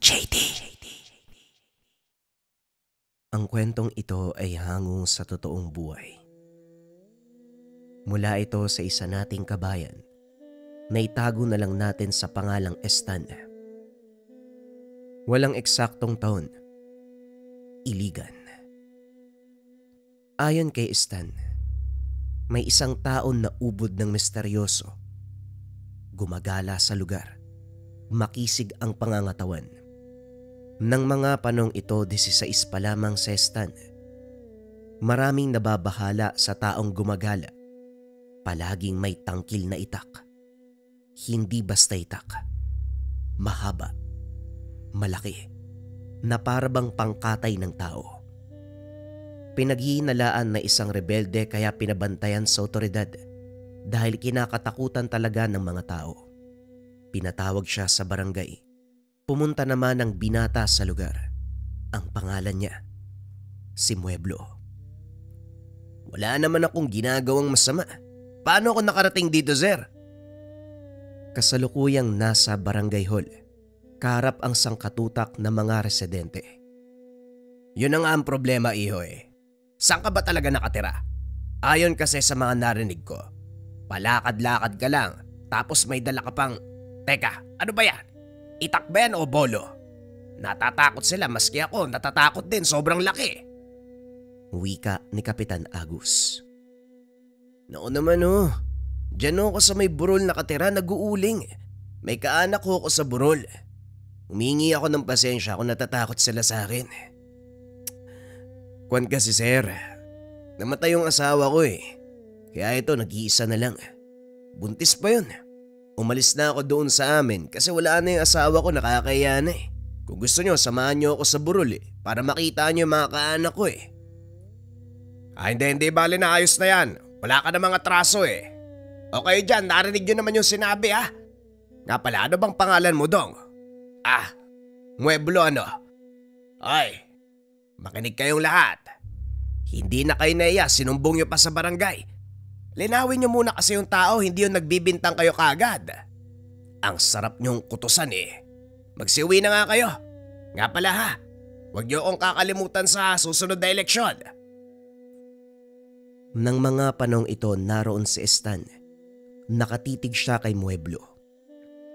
JD. Ang kwentong ito ay hango sa totoong buhay. Mula ito sa isa nating kabayan na itago na lang natin sa pangalang Stan. Walang eksaktong taon. Iligan. Ayon kay Stan, may isang taon na ubod ng misteryoso. Gumagala sa lugar. Makisig ang pangangatawan. Nang mga panong ito, 16 pa lamang si Stan. Maraming nababahala sa taong gumagala. Palaging may tangkil na itak. Hindi basta itak. Mahaba. Malaki. Na parabang pangkatay ng tao. Pinaghihinalaan na isang rebelde kaya pinabantayan sa otoridad dahil kinakatakutan talaga ng mga tao. Pinatawag siya sa barangay. Pumunta naman ang binata sa lugar. Ang pangalan niya, si Mueblo. Wala naman akong ginagawang masama. Paano ako nakarating dito, sir? Kasalukuyang nasa barangay hall. Kaharap ang sangkatutak ng mga residente. Yun na nga ang problema, iho eh. Saan ka ba talaga nakatira? Ayon kasi sa mga narinig ko, palakad-lakad ka lang tapos may dala ka pang... Teka, ano ba yan? Itak ba yan o bolo? Natatakot sila maski ako, natatakot din, sobrang laki. Wika ni Kapitan Agus. Noon naman Diyan ako sa may burol nakatira, nag-uuling. May kaanak ko ako sa burol. Humingi ako ng pasensya kung natatakot sila sa akin. Kwan kasi sir, namatay yung asawa ko eh. Kaya ito, nag-iisa na lang. Buntis pa yun. Umalis na ako doon sa amin kasi wala na yung asawa ko, nakakaya na eh. Kung gusto nyo, samahan nyo ako sa burol para makita nyo yung mga kaanak ko eh. Hindi, bali na, ayos na yan. Wala ka na mga atraso eh. Okay dyan, narinig nyo naman yung sinabi ha. Nga pala, ano bang pangalan mo dong? Mueblo ano? Ay, makinig kayong lahat. Hindi na kayo naiya, sinumbong nyo pa sa barangay. Linawin nyo muna kasi yung tao, hindi yung nagbibintang kayo kagad. Ang sarap nyong kutusan eh. Magsiuwi na nga kayo. Nga pala ha, huwag nyo akong kakalimutan sa susunod na eleksyon. Nang mga panong ito, naroon si Stan. Nakatitig siya kay Mueblo.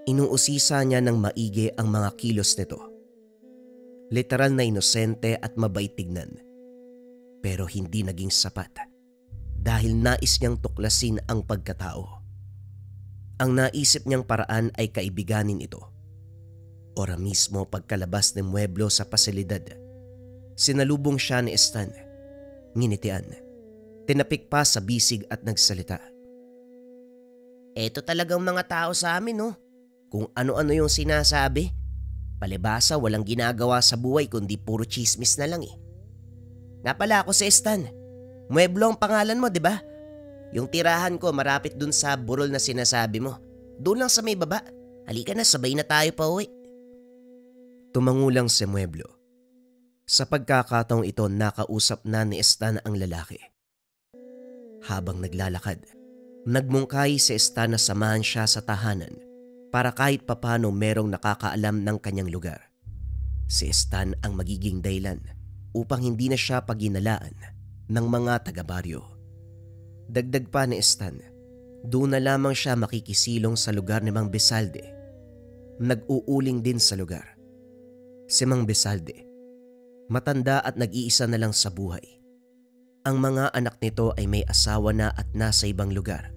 Inuusisa niya ng maigi ang mga kilos nito. Literal na inosente at mabait tignan. Pero hindi naging sapat dahil nais niyang tuklasin ang pagkatao. Ang naisip niyang paraan ay kaibiganin ito. Ora mismo pagkalabas ni Mueblo sa pasilidad, sinalubong siya ni Stan. Nginitian. Tinapik pa sa bisig at nagsalita. Eto talagang mga tao sa amin Kung ano-ano yung sinasabi. Palibasa walang ginagawa sa buhay kundi puro chismis na lang eh. Nga pala ako si Stan. Mueblo ang pangalan mo, di ba? Yung tirahan ko marapit dun sa burol na sinasabi mo. Doon lang sa may baba. Halika na, sabay na tayo pa uwi. Tumangulang si Mueblo. Sa pagkakataong ito, nakausap na ni Stan ang lalaki. Habang naglalakad, nagmungkahi si Stan na samahan siya sa tahanan para kahit papano merong nakakaalam ng kanyang lugar. Si Stan ang magiging dahilan upang hindi na siya paginalaan ng mga taga-baryo. Dagdag pa ni Stan, doon na lamang siya makikisilong sa lugar ni Mang Besalde. Nag-uuling din sa lugar. Si Mang Besalde, matanda at nag-iisa na lang sa buhay. Ang mga anak nito ay may asawa na at nasa ibang lugar,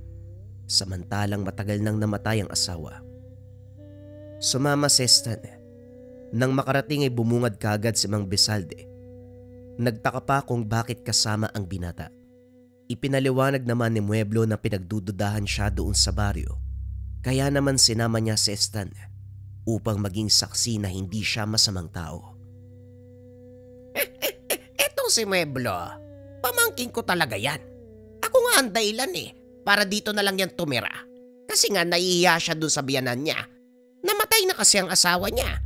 samantalang matagal nang namatay ang asawa. Sumama si Stan. Nang makarating ay bumungad kagad si Mang Besalde. Nagtaka pa kung bakit kasama ang binata. Ipinaliwanag naman ni Mueblo na pinagdududahan siya doon sa baryo. Kaya naman sinama niya si Stan upang maging saksi na hindi siya masamang tao. Etong si Mueblo, pamangkin ko talaga yan. Ako nga ang dahilan para dito na lang yan tumira. Kasi nga nahihiya siya dun sa biyanan niya. Namatay na kasi ang asawa niya.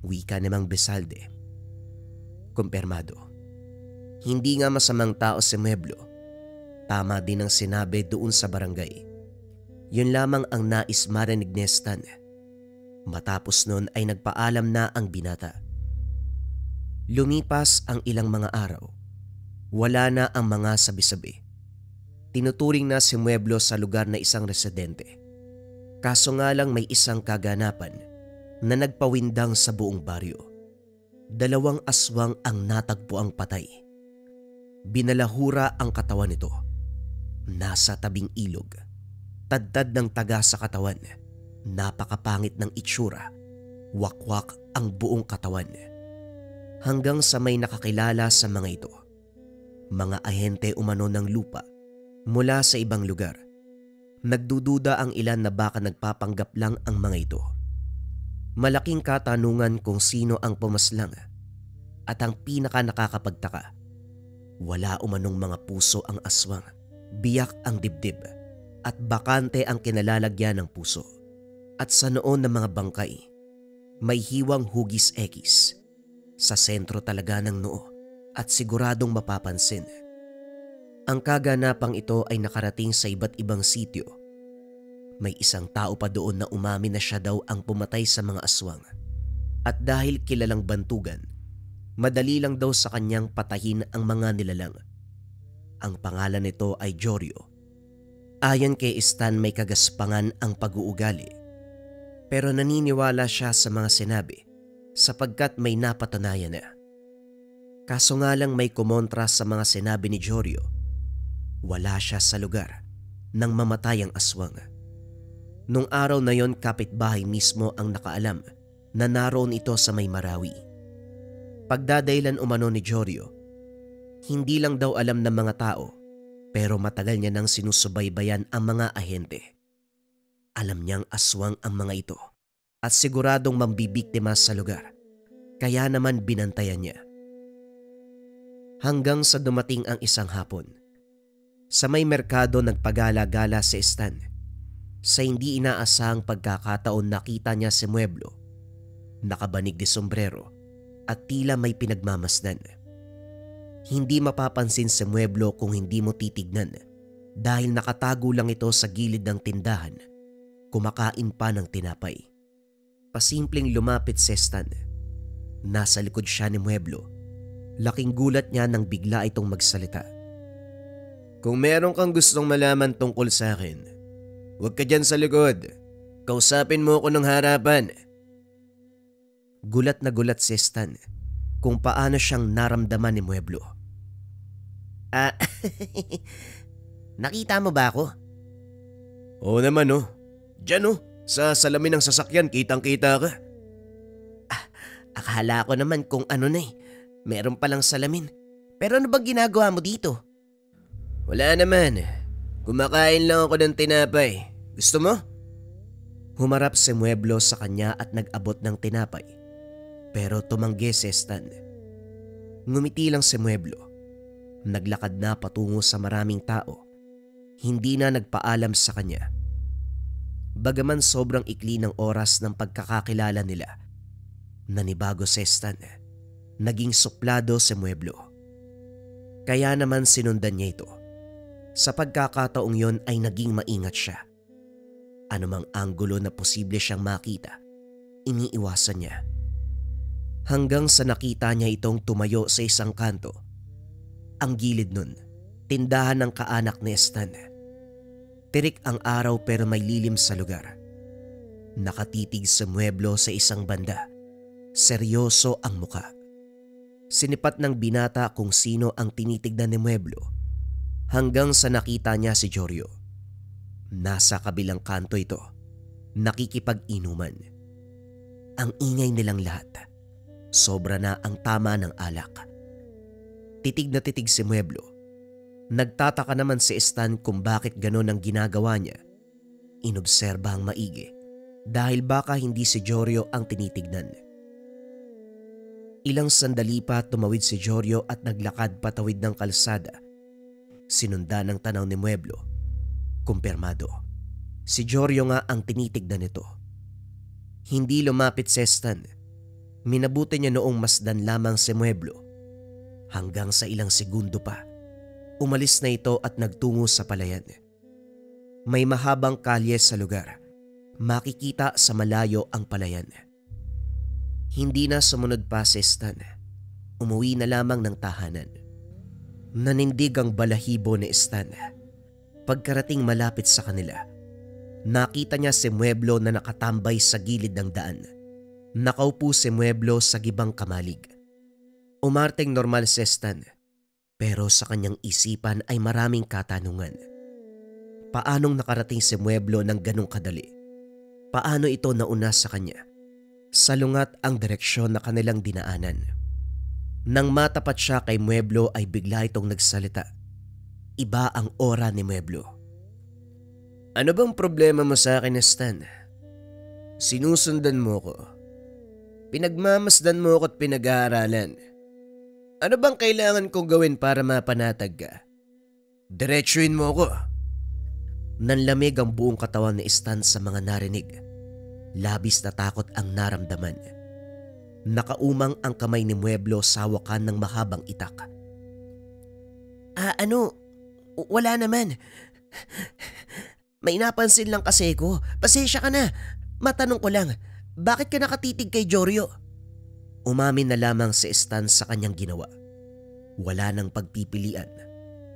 Wika ni Mang Besalde. Kumpirmado. Hindi nga masamang tao si Mueblo. Tama din ang sinabi doon sa barangay. Yun lamang ang nais marinig ni Stan. Matapos nun ay nagpaalam na ang binata. Lumipas ang ilang mga araw. Wala na ang mga sabi-sabi. Tinuturing na si Mueblo sa lugar na isang residente. Kaso nga lang may isang kaganapan na nagpawindang sa buong baryo. 2 aswang ang natagpuang patay. Binalahura ang katawan nito. Nasa tabing ilog. Tadtad ng taga sa katawan. Napakapangit ng itsura. Wakwak ang buong katawan. Hanggang sa may nakakilala sa mga ito. Mga ahente umano ng lupa mula sa ibang lugar. Nagdududa ang ilan na baka nagpapanggap lang ang mga ito. Malaking katanungan kung sino ang pumaslang at ang pinaka nakakapagtaka, wala umanong mga puso ang aswang, biyak ang dibdib at bakante ang kinalalagyan ng puso. At sa noon ng mga bangkay, may hiwang hugis ekis sa sentro talaga ng noo at siguradong mapapansin. Ang kaganapang ito ay nakarating sa iba't ibang sityo. May isang tao pa doon na umamin na siya daw ang pumatay sa mga aswang. At dahil kilalang bantugan, madali lang daw sa kanyang patahin ang mga nilalang. Ang pangalan nito ay Jorio. Ayon kay Stan may kagaspangan ang pag-uugali. Pero naniniwala siya sa mga sinabi sapagkat may napatunayan na. Kaso nga lang may kumontra sa mga sinabi ni Jorio. Wala siya sa lugar nang mamatay ang aswang. Nung araw na yon kapitbahay mismo ang nakaalam na naroon ito sa may Marawi. Pagdadailan umano ni Jorio, hindi lang daw alam ng mga tao pero matagal niya nang sinusubaybayan ang mga ahente. Alam niyang aswang ang mga ito at siguradong mambibiktima sa lugar kaya naman binantayan niya. Hanggang sa dumating ang isang hapon. Sa may merkado nagpagala-gala si Stan. Sa hindi inaasahang pagkakataon nakita niya si Mueblo. Nakabanig de sombrero at tila may pinagmamasdan. Hindi mapapansin si Mueblo kung hindi mo titignan dahil nakatago lang ito sa gilid ng tindahan. Kumakain pa ng tinapay. Pasimpleng lumapit si Stan. Nasa likod siya ni Mueblo. Laking gulat niya nang bigla itong magsalita. Kung meron kang gustong malaman tungkol sa akin, huwag ka dyan sa likod. Kausapin mo ako ng harapan. Gulat na gulat si Stan kung paano siyang naramdaman ni Mueblo. Nakita mo ba ako? Oo naman oh. Diyan oh, sa salamin ng sasakyan kitang-kita ka. Akala ko naman kung ano na meron palang salamin. Pero ano bang ginagawa mo dito? Wala naman. Kumakain lang ako ng tinapay. Gusto mo? Humarap si Mueblo sa kanya at nag-abot ng tinapay. Pero tumanggi si Stan. Ngumiti lang si Mueblo. Naglakad na patungo sa maraming tao. Hindi na nagpaalam sa kanya. Bagaman sobrang ikli ng oras ng pagkakakilala nila, nanibago si Stan. Naging suplado si Mueblo. Kaya naman sinundan niya ito. Sa pagkakataong yon ay naging maingat siya. Anumang anggulo na posible siyang makita, iniiwasan niya. Hanggang sa nakita niya itong tumayo sa isang kanto. Ang gilid nun, tindahan ng kaanak ni Stan. Tirik ang araw pero may lilim sa lugar. Nakatitig si Mueblo sa isang banda. Seryoso ang muka. Sinipat ng binata kung sino ang tinitignan ni Mueblo hanggang sa nakita niya si Jorio. Nasa kabilang kanto ito, nakikipag-inuman. Ang ingay nilang lahat. Sobra na ang tama ng alak. Titig na titig si Mueblo. Nagtataka naman si Stan kung bakit ganon ang ginagawa niya. Inobserba ang maigi dahil baka hindi si Jorio ang tinitignan. Ilang sandali pa tumawid si Jorio at naglakad patawid ng kalsada. Sinundan ng tanaw ni Mueblo. Kumpirmado. Si Jorio nga ang tinitignan nito. Hindi lumapit si Stan. Minabuti niya noong masdan lamang si Mueblo. Hanggang sa ilang segundo pa, umalis na ito at nagtungo sa palayan. May mahabang kalye sa lugar. Makikita sa malayo ang palayan. Hindi na sumunod pa si Stan. Umuwi na lamang ng tahanan. Nanindig ang balahibo ni Stan. Pagkarating malapit sa kanila, nakita niya si Mueblo na nakatambay sa gilid ng daan. Nakaupo si Mueblo sa gibang kamalig. Umarteng normal si Stan, pero sa kanyang isipan ay maraming katanungan. Paanong nakarating si Mueblo ng ganong kadali? Paano ito nauna sa kanya? Salungat ang direksyon na kanilang dinaanan. Nang matapat siya kay Mueblo ay bigla itong nagsalita. Iba ang aura ni Mueblo. Ano bang problema mo sa akin, Stan? Sinusundan mo ko. Pinagmamasdan mo ko at pinag-aaralan. Ano bang kailangan kong gawin para mapanatag ka? Diretsuin mo ko. Nanlamig ang buong katawan ni Stan sa mga narinig. Labis na takot ang naramdaman. Nakaumang ang kamay ni Mueblo sa hawakan ng mahabang itak. Wala naman. May napansin lang kasi ko. Pasensya ka na. Matanong ko lang, bakit ka nakatitig kay Jorio? Umamin na lamang si Stan sa kanyang ginawa. Wala nang pagpipilian.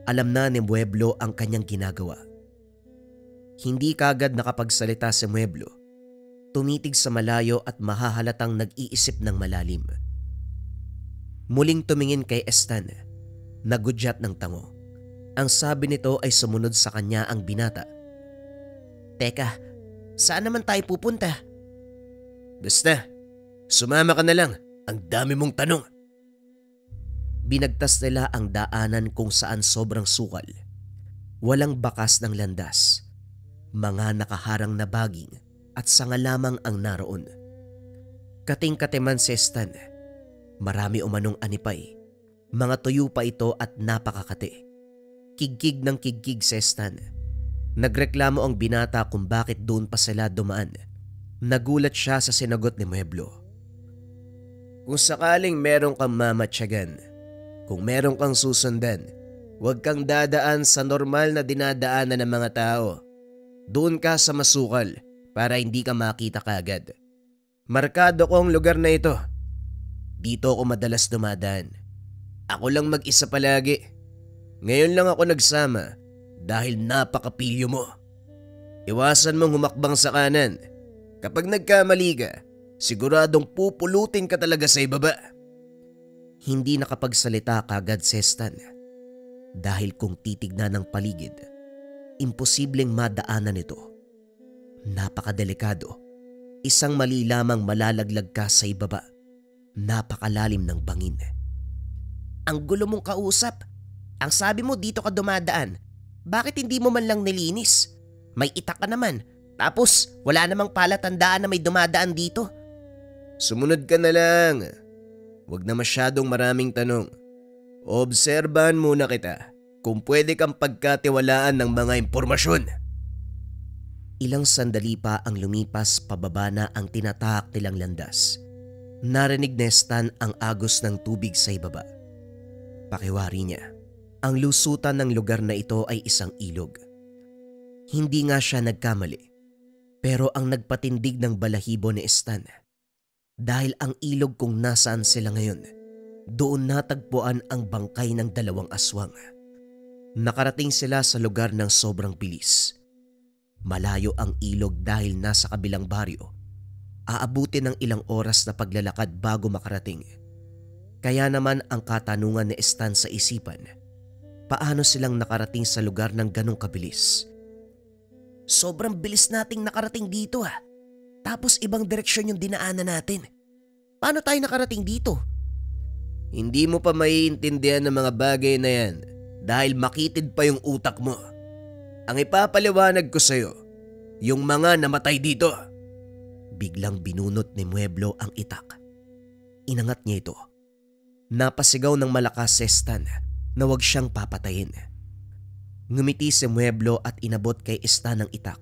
Alam na ni Mueblo ang kanyang ginagawa. Hindi kagad nakapagsalita si Mueblo. Tumitig sa malayo at mahahalatang nag-iisip ng malalim. Muling tumingin kay Stan. Nagudyat ng tango. Ang sabi nito ay sumunod sa kanya ang binata. Teka, saan naman tayo pupunta? Basta, sumama ka na lang. Ang dami mong tanong. Binagtas nila ang daanan kung saan sobrang sukal. Walang bakas ng landas. Mga nakaharang na baging at sanga lamang ang naroon. Kating-katiman si Stan. Marami umanong anipay. Mga tuyo pa ito at napakakati. Kigkig ng kigkig si Stan. Nagreklamo ang binata kung bakit doon pa sila dumaan. Nagulat siya sa sinagot ni Mueblo. Kung sakaling meron kang mamatyagan, kung meron kang susundan, huwag kang dadaan sa normal na dinadaanan ng mga tao. Doon ka sa masukal para hindi ka makita kagad. Markado ko ang lugar na ito. Dito ako madalas dumadaan. Ako lang mag-isa palagi. Ngayon lang ako nagsama dahil napakapilyo mo. Iwasan mong humakbang sa kanan. Kapag nagkamali ka, siguradong pupulutin ka talaga sa ibaba. Hindi nakapagsalita kagad si Stan. Dahil kung titignan ng paligid, imposibleng madaanan ito. Napakadelikado. Isang mali lamang malalaglag ka sa ibaba. Napakalalim ng bangin. Ang gulo mong kausap. Ang sabi mo dito ka dumadaan. Bakit hindi mo man lang nilinis? May itak ka naman. Tapos wala namang palatandaan na may dumadaan dito. Sumunod ka na lang. Huwag na masyadong maraming tanong. Obserbahan muna kita kung pwede kang pagkatiwalaan ng mga impormasyon. Ilang sandali pa ang lumipas pababa na ang tinatahak nilang landas. Narinig ni Stan ang agos ng tubig sa ibaba. Pakiwari niya, ang lusutan ng lugar na ito ay isang ilog. Hindi nga siya nagkamali, pero ang nagpatindig ng balahibo ni Stan. Dahil ang ilog kung nasaan sila ngayon, doon natagpuan ang bangkay ng dalawang aswang. Nakarating sila sa lugar ng sobrang bilis. Malayo ang ilog dahil nasa kabilang baryo. Aabutin ng ilang oras na paglalakad bago makarating. Kaya naman ang katanungan ni Stan sa isipan, paano silang nakarating sa lugar ng ganong kabilis? Sobrang bilis nating nakarating dito ha. Tapos ibang direksyon yung dinaanan natin. Paano tayo nakarating dito? Hindi mo pa maiintindihan ng mga bagay na yan dahil makitid pa yung utak mo. Ang ipapaliwanag ko sa'yo, yung mga namatay dito. Biglang binunot ni Mueblo ang itak. Inangat niya ito. Napasigaw ng malakas si Stan na huwag siyang papatayin. Ngumiti si Mueblo at inabot kay Stan ang itak.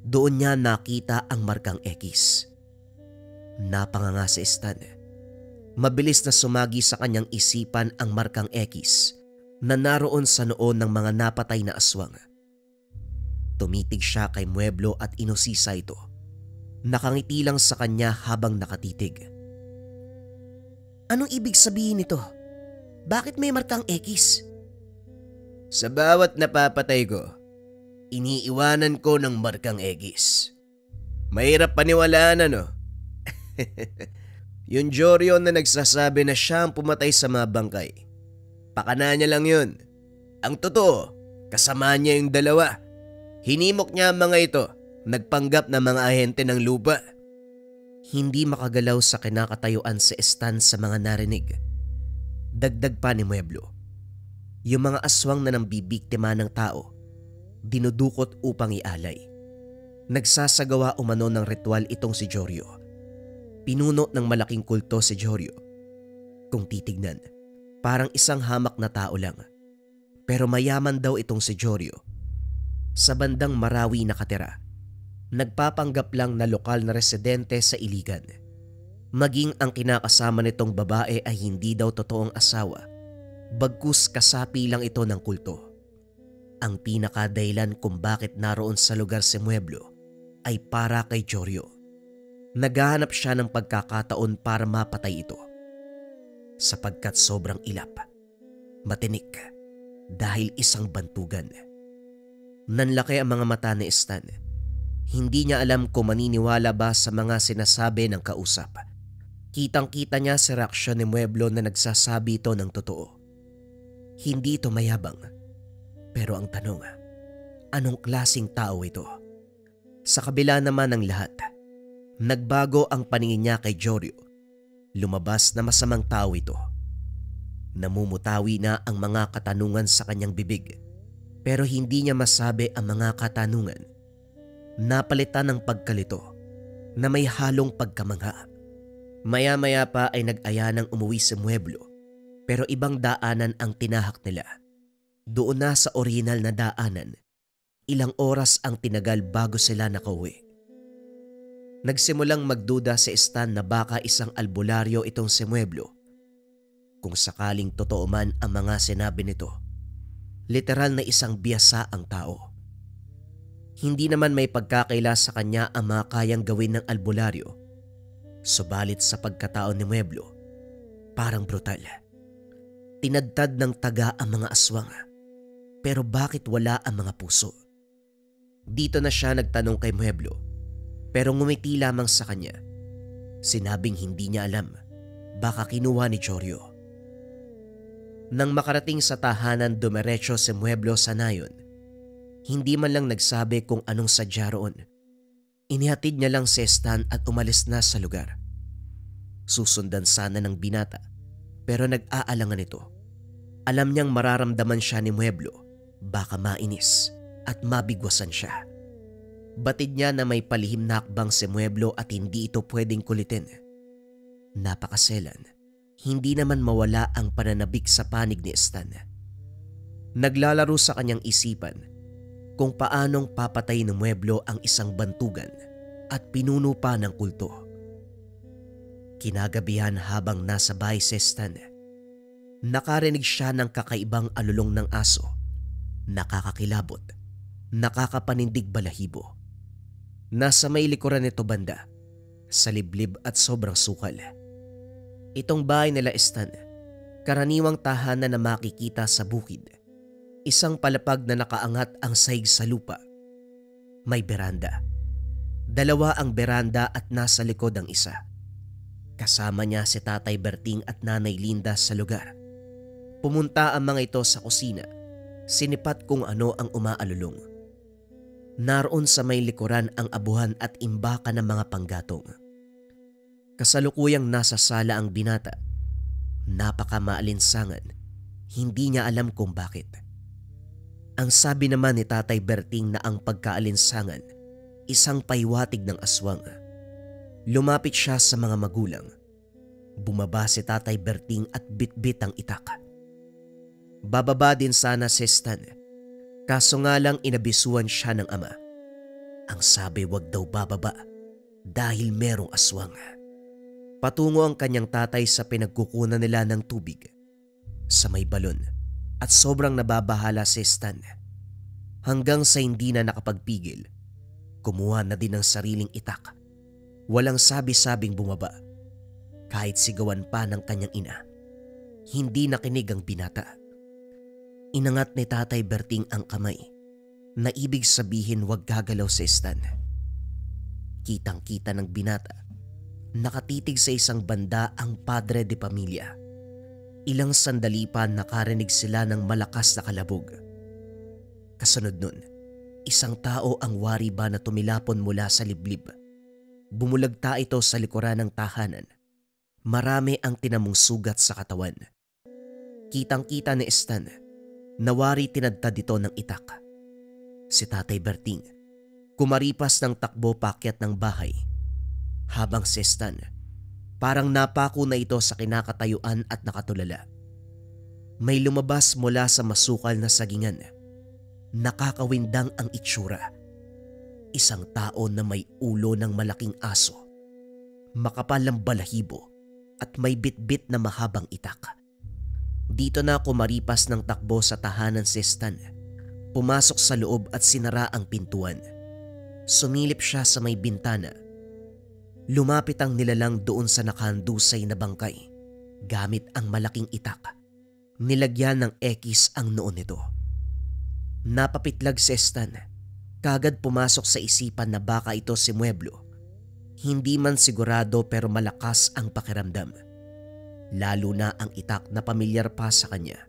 Doon niya nakita ang markang X. Napanganga si Stan. Mabilis na sumagi sa kanyang isipan ang markang X na naroon sa noon ng mga napatay na aswang. Tumitig siya kay Mueblo at inusisa ito. Nakangiti lang sa kanya habang nakatitig. Anong ibig sabihin nito? Bakit may markang X? Sa bawat napapatay ko, iniiwanan ko ng markang X. Mahirap paniwalaan ano? Yung Joryo na nagsasabi na siya ang pumatay sa mga bangkay. Pakana niya lang yun. Ang totoo, kasama niya yung dalawa. Hinimok niya ang mga ito, nagpanggap na mga ahente ng lupa. Hindi makagalaw sa kinakatayuan si Stan sa mga narinig. Dagdag pa ni Mueblo. Yung mga aswang na nambibiktima ng tao, dinudukot upang ialay. Nagsasagawa umano ng ritual itong si Joryo. Pinuno ng malaking kulto si Joryo. Kung titignan, parang isang hamak na tao lang. Pero mayaman daw itong si Joryo. Sa bandang Marawi nakatira. Nagpapanggap lang na lokal na residente sa Iligan. Maging ang kinakasama nitong babae ay hindi daw totoong asawa. Bagkus kasapi lang ito ng kulto. Ang pinakadahilan kung bakit naroon sa lugar si Mueblo ay para kay Joryo. Naghahanap siya ng pagkakataon para mapatay ito. Sapagkat sobrang ilap, matinik, dahil isang bantugan. Nanlaki ang mga mata ni Stan. Hindi niya alam kung maniniwala ba sa mga sinasabi ng kausap. Kitang-kita niya sa reaksyon ni Mueblo na nagsasabi ito ng totoo. Hindi ito mayabang. Pero ang tanong, anong klaseng tao ito? Sa kabila naman ng lahat, nagbago ang paningin niya kay Joryo. Lumabas na masamang tao ito. Namumutawi na ang mga katanungan sa kanyang bibig. Pero hindi niya masabi ang mga katanungan. Napalitan ng pagkalito na may halong pagkamangha. Maya-maya pa ay nag-aya ng umuwi si Mueblo. Pero ibang daanan ang tinahak nila. Doon na sa orihinal na daanan, ilang oras ang tinagal bago sila nakauwi. Nagsimulang magduda si Stan na baka isang albularyo itong si Mueblo. Kung sakaling totoo man ang mga sinabi nito, literal na isang biyasa ang tao. Hindi naman may pagkakaila sa kanya ang mga kayang gawin ng albularyo. Subalit sa pagkatao ni Mueblo, parang brutal. Tinadtad ng taga ang mga aswang. Pero bakit wala ang mga puso? Dito na siya nagtanong kay Mueblo. Pero ngumiti lamang sa kanya. Sinabing hindi niya alam. Baka kinuha ni Joryo. Nang makarating sa tahanan, dumiretso si Mueblo sa nayon. Hindi man lang nagsabi kung anong sadya roon. Inihatid niya lang si Stan at umalis na sa lugar. Susundan sana ng binata. Pero nag-aalangan ito. Alam niyang mararamdaman siya ni Mueblo, baka mainis at mabigwasan siya. Batid niya na may palihim na hakbang si Mueblo at hindi ito pwedeng kulitin. Napakaselan, hindi naman mawala ang pananabik sa panig ni Stan. Naglalaro sa kanyang isipan kung paanong papatay ng Mueblo ang isang bantugan at pinuno pa ng kulto. Kinagabihan habang nasa bahay si Stan, nakarinig siya ng kakaibang alulong ng aso, nakakakilabot, nakakapanindig balahibo. Nasa may likuran nito banda, sa liblib at sobrang sukal. Itong bahay nila Stan, karaniwang tahanan na makikita sa bukid. Isang palapag na nakaangat ang sahig sa lupa. May beranda. Dalawa ang beranda at nasa likod ang isa. Kasama niya si Tatay Berting at Nanay Linda sa lugar. Pumunta ang mga ito sa kusina. Sinipat kung ano ang umaalulong. Naroon sa may likuran ang abuhan at imbaka ng mga panggatong. Kasalukuyang nasa sala ang binata. Napakamaalinsangan. Hindi niya alam kung bakit. Ang sabi naman ni Tatay Berting na ang pagkaalinsangan, isang paywatig ng aswang. Lumapit siya sa mga magulang. Bumaba si Tatay Berting at bitbit ang itak. Bababa din sana si Stan, kaso nga lang inabisuan siya ng ama. Ang sabi wag daw bababa dahil merong aswang. Patungo ang kanyang tatay sa pinagkukunan nila ng tubig sa may balon at sobrang nababahala si Stan. Hanggang sa hindi na nakapagpigil, kumuha na din ng sariling itak Walang sabi-sabing bumaba. Kahit sigawan pa ng kanyang ina, hindi nakinig ang binata. Inangat ni Tatay Berting ang kamay na ibig sabihin huwag gagalaw si Stan. Kitang-kita ng binata, nakatitig sa isang banda ang padre de pamilya. Ilang sandali pa nakarinig sila ng malakas na kalabog. Kasunod nun, isang tao ang wari ba na tumilapon mula sa liblib. Bumulagta ito sa likuran ng tahanan. Marami ang tinamong sugat sa katawan. Kitang-kita ni Stan na wari tinadtad ito ng itak. Si Tatay Berting kumaripas ng takbo paakyat ng bahay. Habang si Stan, parang napako na ito sa kinakatayuan at nakatulala. May lumabas mula sa masukal na sagingan. Nakakawindang ang itsura. Isang tao na may ulo ng malaking aso, makapal ang balahibo at may bitbit na mahabang itak. Dito na kumaripas ng takbo sa tahanan si Stan. Pumasok sa loob at sinara ang pintuan. Sumilip siya sa may bintana. Lumapit ang nilalang doon sa nakahandusay na bangkay. Gamit ang malaking itak, nilagyan ng X ang noon nito. Napapitlag si Stan. Kagad pumasok sa isipan na baka ito si Mueblo. Hindi man sigurado pero malakas ang pakiramdam. Lalo na ang itak na pamilyar pa sa kanya.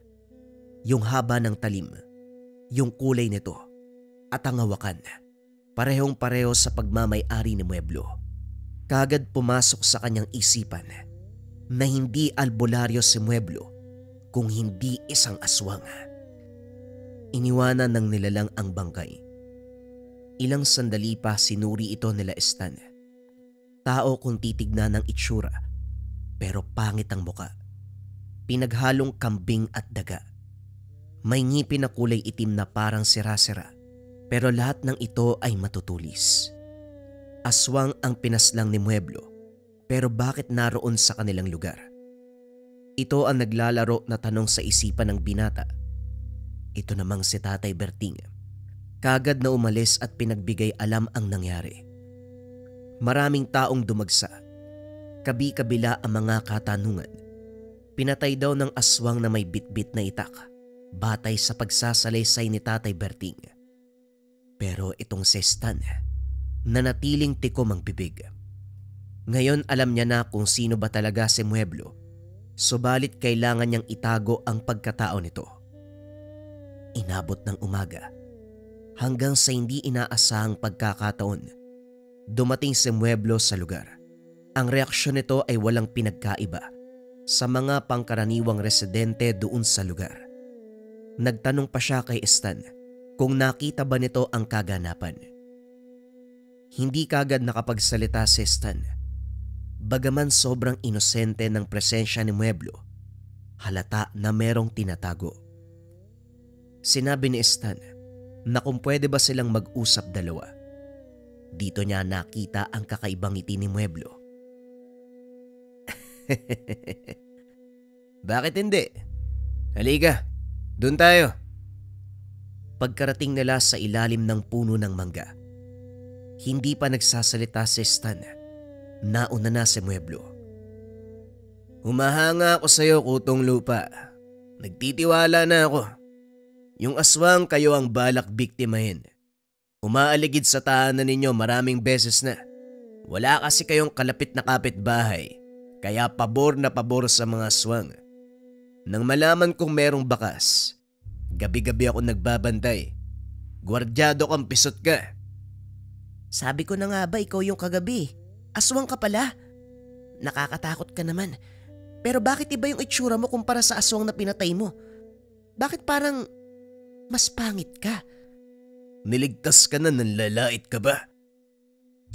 Yung haba ng talim, yung kulay nito, at ang hawakan. Parehong-pareho sa pagmamay-ari ni Mueblo. Kagad pumasok sa kanyang isipan na hindi albularyo si Mueblo kung hindi isang aswang. Iniwanan ng nilalang ang bangkay. Ilang sandali pa sinuri ito nila Stan. Tao kung titignan ng itsura, pero pangit ang muka. Pinaghalong kambing at daga. May ngipin na kulay itim na parang sira-sira, pero lahat ng ito ay matutulis. Aswang ang pinaslang ni Mueblo, pero bakit naroon sa kanilang lugar? Ito ang naglalaro na tanong sa isipan ng binata. Ito namang si Tatay Berting. Kagad na umalis at pinagbigay alam ang nangyari. Maraming taong dumagsa. Kabi-kabila ang mga katanungan. Pinatay daw ng aswang na may bitbit na itak, batay sa pagsasalaysay ni Tatay Berting. Pero itong si Stan, nanatiling tikom ang bibig. Ngayon alam niya na kung sino ba talaga si Mueblo, subalit kailangan niyang itago ang pagkatao nito. Inabot ng umaga. Hanggang sa hindi inaasahang pagkakataon, dumating si Mueblo sa lugar. Ang reaksyon nito ay walang pinagkaiba sa mga pangkaraniwang residente doon sa lugar. Nagtanong pa siya kay Stan kung nakita ba nito ang kaganapan. Hindi kagad nakapagsalita si Stan. Bagaman sobrang inosente ng presensya ni Mueblo, halata na merong tinatago. Sinabi ni Stan na kung pwede ba silang mag-usap dalawa. Dito niya nakita ang kakaibang ngiti ni Mueblo. Bakit hindi? Halika, dun tayo. Pagkarating nila sa ilalim ng puno ng mangga, hindi pa nagsasalita si Stan. Nauna na si Mueblo. Humahanga ako sa iyo, Kutong Lupa. Nagtitiwala na ako. Yung aswang kayo ang balak biktimahin. Umaaligid sa tahanan ninyo maraming beses na. Wala kasi kayong kalapit na kapitbahay, kaya pabor na pabor sa mga aswang. Nang malaman kong merong bakas, gabi-gabi ako nagbabantay. Gwardyado kang pisot ka. Sabi ko na nga ba ikaw yung kagabi? Aswang ka pala. Nakakatakot ka naman. Pero bakit iba yung itsura mo kumpara sa aswang na pinatay mo? Bakit parang mas pangit ka? Niligtas ka na, nanlalait ka ba?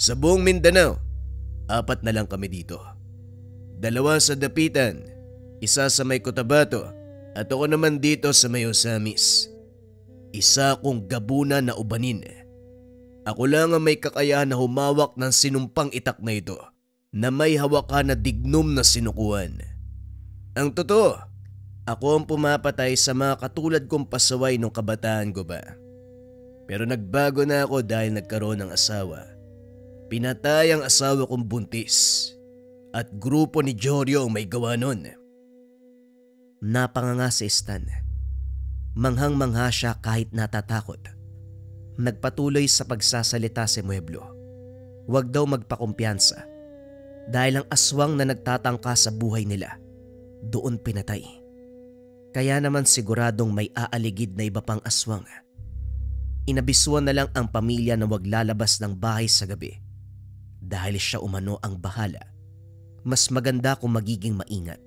Sa buong Mindanao, 4 na lang kami dito. 2 sa Dapitan, 1 sa may Cotabato, at ako naman dito sa may Osamis. 1 akong gabuna na ubanin. Ako lang ang may kakayahan na humawak ng sinumpang itak na ito na may hawakan na dignum na sinukuan. Ang totoo, ako ang pumapatay sa mga katulad kong pasaway nung kabataan ko ba. Pero nagbago na ako dahil nagkaroon ng asawa. Pinatay ang asawa kong buntis at grupo ni Jorio ang may gawa nun. Napanganga si Stan. Manghang-mangha siya kahit natatakot. Nagpatuloy sa pagsasalita si Mueblo. Huwag daw magpakumpiyansa dahil ang aswang na nagtatangka sa buhay nila doon pinatay. Kaya naman siguradong may aaligid na iba pang aswang. Inabisuan na lang ang pamilya na huwag lalabas ng bahay sa gabi dahil siya umano ang bahala. Mas maganda kung magiging maingat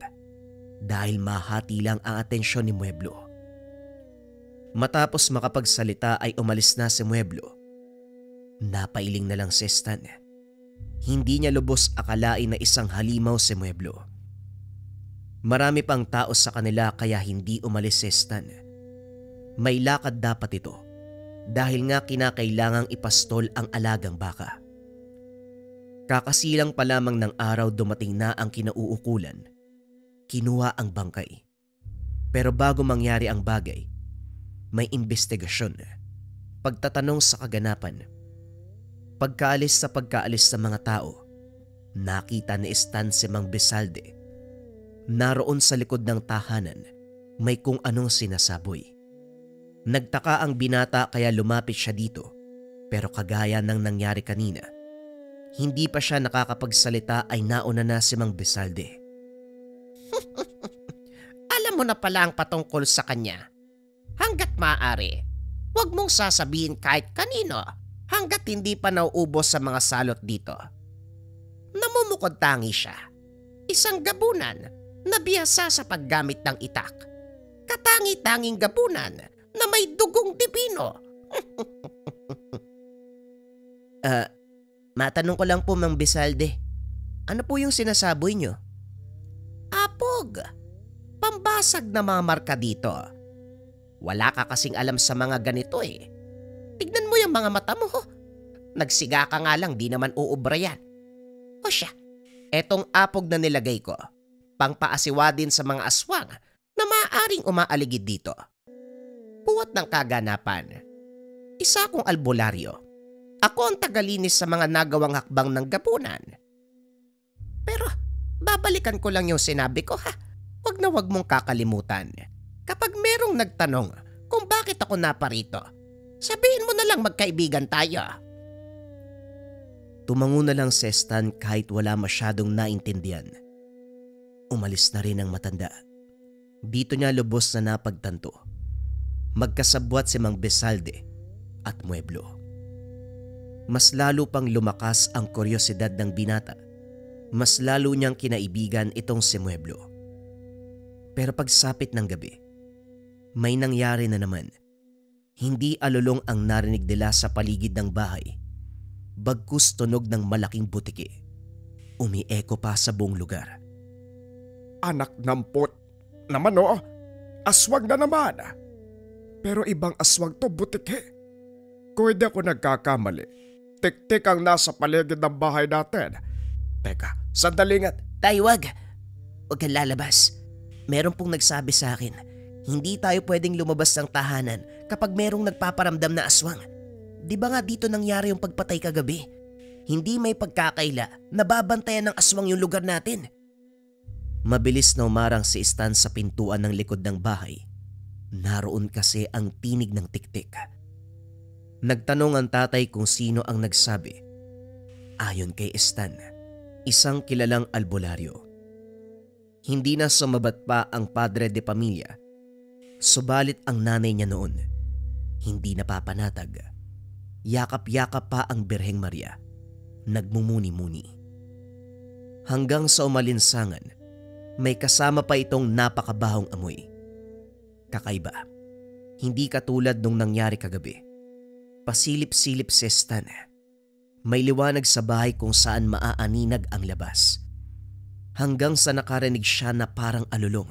dahil mahati lang ang atensyon ni Mueblo. Matapos makapagsalita ay umalis na si Mueblo. Napailing na lang si Stan. Hindi niya lubos akalain na isang halimaw si Mueblo. Marami pang tao sa kanila kaya hindi umalis si Stan. May lakad dapat ito dahil nga kinakailangang ipastol ang alagang baka. Kakasilang pa lamang ng araw dumating na ang kinauukulan. Kinuha ang bangkay. Pero bago mangyari ang bagay, may investigasyon, pagtatanong sa kaganapan. Pagkaalis sa mga tao, nakita ni Stan si Mang Bezalde. Naroon sa likod ng tahanan, may kung anong sinasaboy. Nagtaka ang binata kaya lumapit siya dito, pero kagaya ng nangyari kanina, hindi pa siya nakakapagsalita ay nauna na si Mang Bezalde. Alam mo na pala ang patungkol sa kanya. Hanggat maaari, huwag mong sasabihin kahit kanino hanggat hindi pa nauubos sa mga salot dito. Namumukod tangi siya. Isang gabunan na biyasa sa paggamit ng itak. Katangi-tanging gabunan na may dugong dibino. Matanong ko lang po, Mang Bezalde. Ano po yung sinasaboy nyo? Apog, pambasag na mga marka dito. Wala ka kasing alam sa mga ganito eh. Tignan mo yung mga mata mo. Nagsiga ka nga lang, di naman uubra yan. O siya, etong apog na nilagay ko, pangpaasiwa din sa mga aswang na maaaring umaaligid dito. Puwat ng kaganapan, isa akong albularyo. Ako ang tagalinis sa mga nagawang hakbang ng gabunan. Pero babalikan ko lang yung sinabi ko ha. Huwag na huwag mong kakalimutan. Kapag merong nagtanong kung bakit ako naparito, sabihin mo na lang magkaibigan tayo. Tumango na lang si Stan kahit wala masyadong naintindihan. Umalis na rin ang matanda. Dito niya lubos na napagtanto. Magkasabwat si Mang Bezalde at Mueblo. Mas lalo pang lumakas ang kuryosidad ng binata. Mas lalo niyang kinaibigan itong si Mueblo. Pero pagsapit ng gabi, may nangyari na naman. Hindi alulong ang narinig nila sa paligid ng bahay. Bagkus tunog ng malaking butiki. Umieko pa sa buong lugar. Anak ng pot naman aswag na naman. Pero ibang aswag to, butiki. Kung hindi ako nagkakamali, tik-tik ang nasa paligid ng bahay natin. Teka, sandali nga. Tay, wag! Huwag kang lalabas. Meron pong nagsabi sa akin, hindi tayo pwedeng lumabas ng tahanan kapag merong nagpaparamdam na aswang. Di ba nga dito nangyari yung pagpatay kagabi? Hindi may pagkakaila na babantayan ng aswang yung lugar natin. Mabilis na umarang si Stan sa pintuan ng likod ng bahay. Naroon kasi ang tinig ng tiktik. Nagtanong ang tatay kung sino ang nagsabi. Ayon kay Stan, isang kilalang albularyo. Hindi na sumabat pa ang padre de pamilya. Subalit ang nanay niya noon, hindi napapanatag. Yakap-yakap pa ang Birheng Maria. Nagmumuni-muni. Hanggang sa umalinsangan, may kasama pa itong napakabahong amoy. Kakaiba. Hindi katulad nung nangyari kagabi. Pasilip-silip si Stan. May liwanag sa bahay kung saan maaaninag ang labas. Hanggang sa nakarinig siya na parang alulong.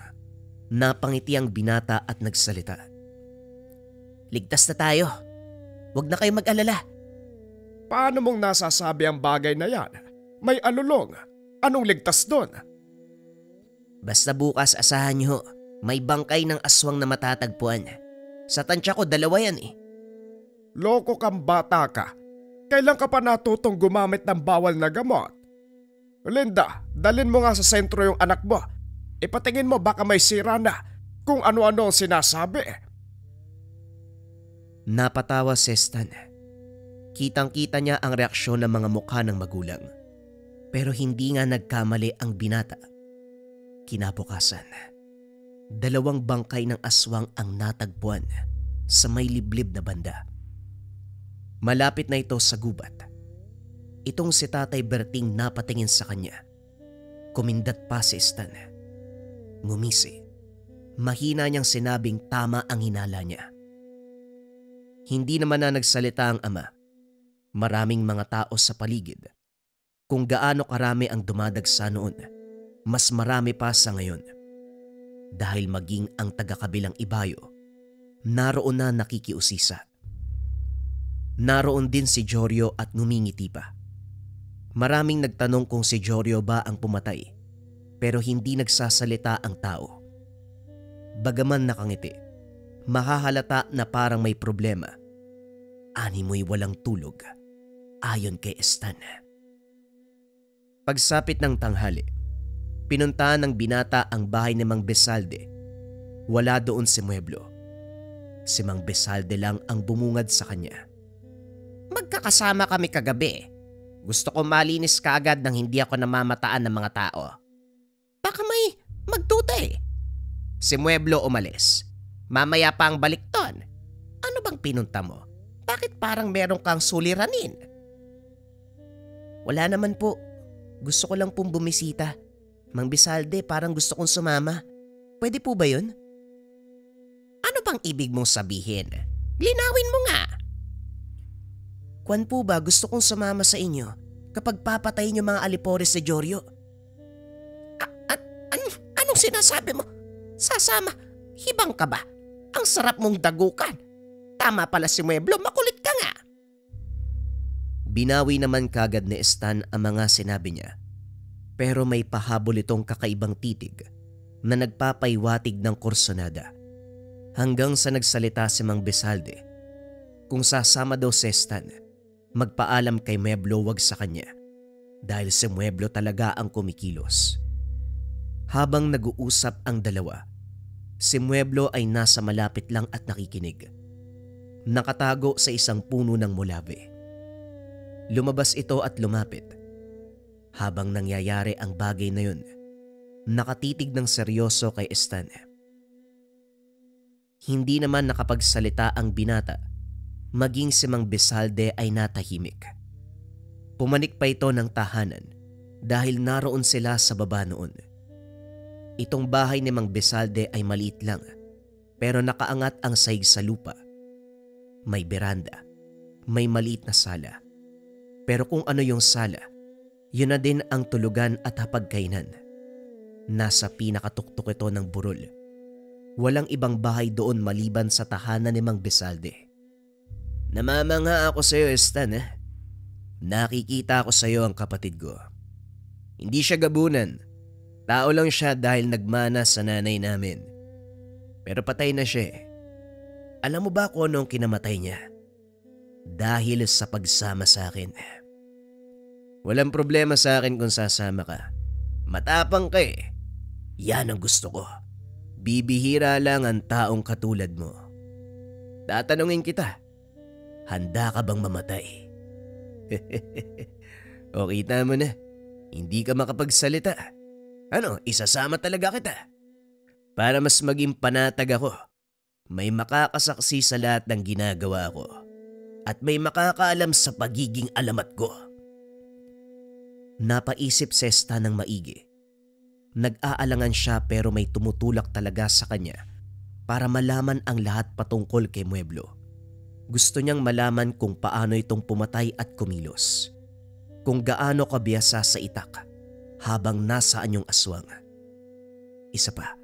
Napangiti ang binata at nagsalita. Ligtas na tayo. Huwag na kayong mag-alala. Paano mong nasasabi ang bagay na yan? May alulong. Anong ligtas doon? Basta bukas asahan niyo, may bangkay ng aswang na matatagpuan. Sa tansya ko 2 yan eh. Loko kang bata ka. Kailan ka pa natutong gumamit ng bawal na gamot? Linda, dalin mo nga sa sentro yung anak mo. Ipatingin mo baka may sira na kung ano-ano ang sinasabi. Napatawa si Stan. Kitang-kita niya ang reaksyon ng mga mukha ng magulang. Pero hindi nga nagkamali ang binata. Kinabukasan, 2 bangkay ng aswang ang natagpuan sa may liblib na banda. Malapit na ito sa gubat. Itong si Tatay Berting napatingin sa kanya. Kumindat pa si Stan. Ngumisi. Mahina niyang sinabing tama ang hinala niya. Hindi naman na nagsalita ang ama. Maraming mga tao sa paligid. Kung gaano karami ang dumadagsa noon, mas marami pa sa ngayon. Dahil maging ang taga-kabilang ibayo, naroon na nakikiusisa. Naroon din si Jorio at ngumingiti pa. Maraming nagtanong kung si Jorio ba ang pumatay, pero hindi nagsasalita ang tao. Bagaman nakangiti, mahahalata na parang may problema. Animoy walang tulog, ayon kay Stan. Pagsapit ng tanghali, pinuntahan ng binata ang bahay ni Mang Besalde. Wala doon si Mueblo. Si Mang Besalde lang ang bumungad sa kanya. Magkakasama kami kagabi. Gusto ko malinis kaagad nang hindi ako namamataan ng mga tao. Baka may magduda eh. Si Mueblo umalis. Mamaya pa ang balik ton. Ano bang pinunta mo? Bakit parang meron kang suliranin? Wala naman po. Gusto ko lang pong bumisita. Mang Besalde, parang gusto kong sumama. Pwede po ba yun? Ano bang ibig mong sabihin? Linawin mo nga. Kwan po ba, gusto kong sumama sa inyo kapag papatayin yung mga alipores si Jorio. Anong sinasabi mo? Sasama? Hibang ka ba? Ang sarap mong dagukan. Tama pala si Mueblo, makulit ka nga. Binawi naman kagad ni Stan ang mga sinabi niya. Pero may pahabol itong kakaibang titig na nagpapaiwatig ng kursonada. Hanggang sa nagsalita si Mang Besalde. Kung sasama daw si Stan, magpaalam kay Mueblo wag sa kanya. Dahil si Mueblo talaga ang kumikilos. Habang nag-uusap ang dalawa, si Mueblo ay nasa malapit lang at nakikinig. Nakatago sa isang puno ng mulabe. Lumabas ito at lumapit. Habang nangyayari ang bagay na yun, nakatitig ng seryoso kay Stan. Hindi naman nakapagsalita ang binata, maging si Mang Besalde ay natahimik. Pumanik pa ito ng tahanan dahil naroon sila sa baba noon. Itong bahay ni Mang Besalde ay maliit lang, pero nakaangat ang sahig sa lupa. May beranda, may maliit na sala. Pero kung ano yung sala, yun na din ang tulugan at hapagkainan. Nasa pinakatuktok ito ng burol. Walang ibang bahay doon maliban sa tahanan ni Mang Besalde. Namamangha ako sa'yo, Stan. Nakikita ko sa'yo ang kapatid ko. Hindi siya gabunan. Tao lang siya dahil nagmana sa nanay namin. Pero patay na siya eh. Alam mo ba kung anong kinamatay niya? Dahil sa pagsama sa akin. Walang problema sa akin kung sasama ka. Matapang ka eh. Yan ang gusto ko. Bibihira lang ang taong katulad mo. Tatanungin kita, handa ka bang mamatay? O kita mo na, hindi ka makapagsalita. Ano, isasama talaga kita. Para mas maging panatag ako, may makakasaksi sa lahat ng ginagawa ko. At may makakaalam sa pagiging alamat ko. Napaisip si Stan ng maigi. Nag-aalangan siya pero may tumutulak talaga sa kanya para malaman ang lahat patungkol kay Mueblo. Gusto niyang malaman kung paano itong pumatay at kumilos. Kung gaano kabiyasa sa itak habang nasaan yung aswang. Isa pa,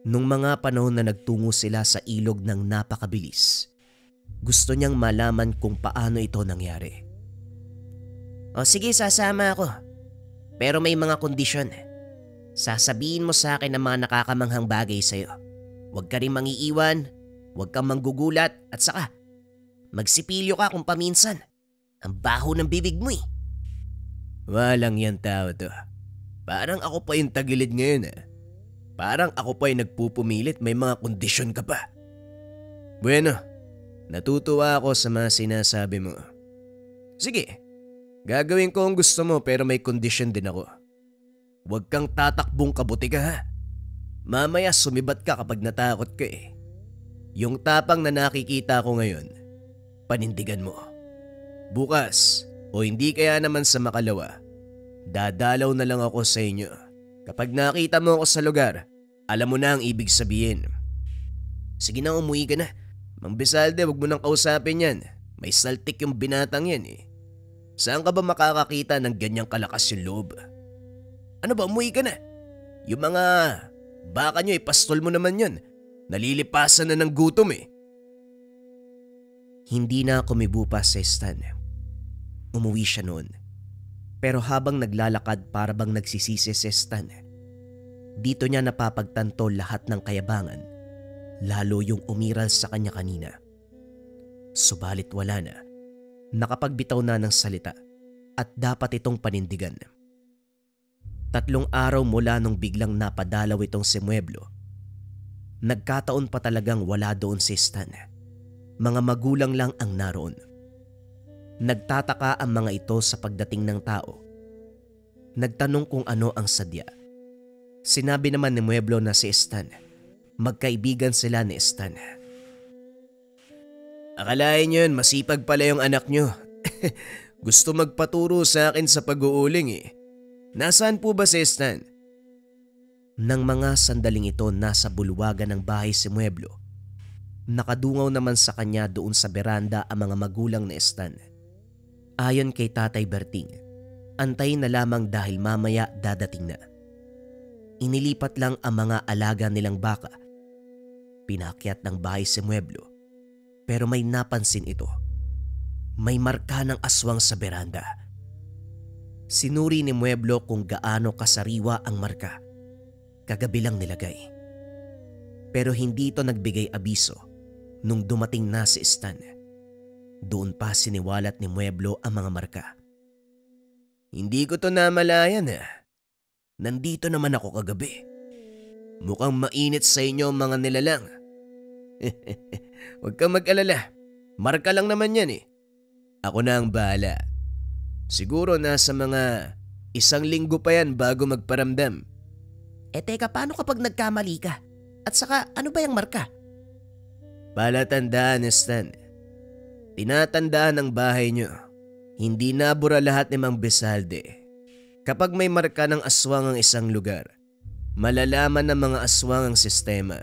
nung mga panahon na nagtungo sila sa ilog ng napakabilis, gusto niyang malaman kung paano ito nangyari. O sige, sasama ako. Pero may mga kondisyon. Sasabihin mo sa akin ang mga nakakamanghang bagay sa'yo. Huwag ka rin mangiiwan, huwag kang manggugulat at saka magsipilyo ka kung paminsan. Ang baho ng bibig mo eh. Walang yan tao to. Parang ako pa yung tagilid ngayon Parang ako pa yung nagpupumilit, may mga kondisyon ka pa. Bueno, natutuwa ako sa mga sinasabi mo. Sige, gagawin ko ang gusto mo pero may kondisyon din ako. Huwag kang tatakbong kabuti ka ha. Mamaya sumibat ka kapag natakot ka Yung tapang na nakikita ko ngayon, panindigan mo. Bukas, o hindi kaya naman sa makalawa, dadalaw na lang ako sa inyo. Kapag nakita mo ako sa lugar, alam mo na ang ibig sabihin. Sige na, umuwi ka na. Mang Bezalde, wag mo nang kausapin yan. May saltik yung binatang yan Saan ka ba makakakita ng ganyang kalakas yung loob? Ano ba, umuwi ka na? Yung mga baka nyo ipastol mo naman yan. Nalilipasan na ng gutom Hindi na kumibo pa si Stan. Umuwi siya noon. Pero habang naglalakad para bang nagsisisi si Stan, dito niya napapagtanto lahat ng kayabangan, lalo yung umiral sa kanya kanina. Subalit wala na. Nakapagbitaw na ng salita at dapat itong panindigan. 3 araw mula nung biglang napadalaw itong si Mueblo, nagkataon pa talagang wala doon si Stan. Mga magulang lang ang naroon. Nagtataka ang mga ito sa pagdating ng tao. Nagtanong kung ano ang sadya. Sinabi naman ni Mueblo na si Stan. Magkaibigan sila ni Stan. Akalain nyo yun, masipag pala yung anak nyo. Gusto magpaturo sa akin sa pag-uuling Nasaan po ba si Stan? Nang mga sandaling ito nasa bulwagan ng bahay si Mueblo, nakadungaw naman sa kanya doon sa beranda ang mga magulang ni Stan. Ayon kay Tatay Berting, antayin na lamang dahil mamaya dadating na. Inilipat lang ang mga alaga nilang baka. Pinakyat ng bahay si Mueblo, pero may napansin ito. May marka ng aswang sa beranda. Sinuri ni Mueblo kung gaano kasariwa ang marka. Kagabi lang nilagay. Pero hindi ito nagbigay abiso nung dumating na si Stan. Doon pa siniwalat ni Mueblo ang mga marka. Hindi ko to namalayan Nandito naman ako kagabi. Mukhang mainit sa inyo ang mga nilalang. Huwag kang mag-alala. Marka lang naman yan Ako na ang bahala. Siguro nasa mga 1 linggo pa yan bago magparamdam. Teka, paano kapag nagkamali ka? At saka, ano ba yung marka? Palatandaan, Stan. Tinatandaan ng bahay nyo. Hindi nabura lahat ni Mang Bezalde. Kapag may marka ng aswang ang isang lugar, malalaman ng mga aswang ang sistema.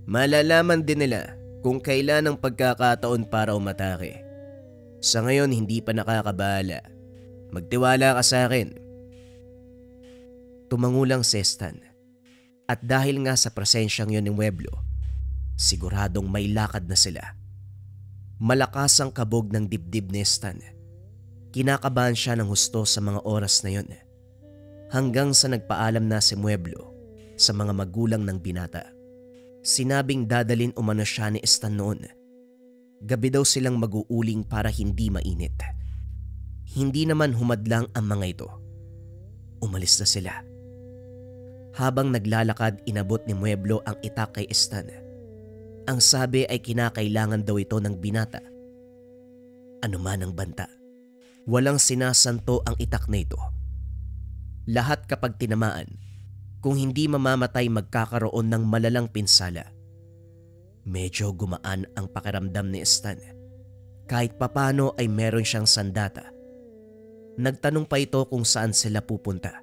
Malalaman din nila kung kailan ang pagkakataon para umatake. Sa ngayon hindi pa nakakabahala. Magtiwala ka sa akin. Tumangulang si Stan. At dahil nga sa presensyang yun ni Mueblo, siguradong may lakad na sila. Malakas ang kabog ng dibdib ni Stan. Kinakabahan siya ng husto sa mga oras na yun. Hanggang sa nagpaalam na si Mueblo sa mga magulang ng binata. Sinabing dadalin umano siya ni Stan noon. Gabi daw silang mag-uuling para hindi mainit. Hindi naman humadlang ang mga ito. Umalis na sila. Habang naglalakad, inabot ni Mueblo ang itak kay Stan. Ang sabi ay kinakailangan daw ito ng binata. Ano man ang banta, walang sinasanto ang itak na ito. Lahat kapag tinamaan, kung hindi mamamatay magkakaroon ng malalang pinsala. Medyo gumaan ang pakiramdam ni Stan. Kahit papano ay meron siyang sandata. Nagtanong pa ito kung saan sila pupunta.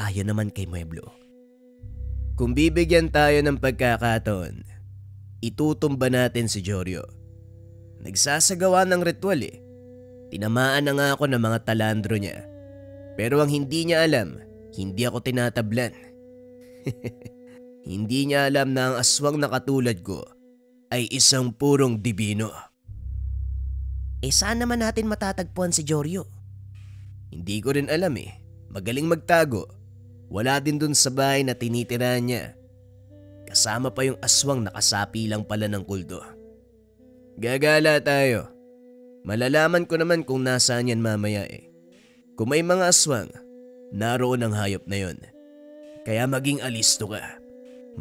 Ayon naman kay Mueblo. Kung bibigyan tayo ng pagkakataon, itutumba natin si Jorio. Nagsasagawa ng ritual Tinamaan na nga ako ng mga talandro niya. Pero ang hindi niya alam, hindi ako tinatablan. Hindi niya alam na ang aswang na katulad ko ay isang purong dibino. Saan naman natin matatagpuan si Jorio? Hindi ko rin alam Magaling magtago. Wala din dun sa bahay na tinitirahan niya. Kasama pa yung aswang nakasapi lang pala ng kulto. Gagala tayo. Malalaman ko naman kung nasaan yan mamaya eh. Kung may mga aswang, naroon ang hayop na yon. Kaya maging alisto ka.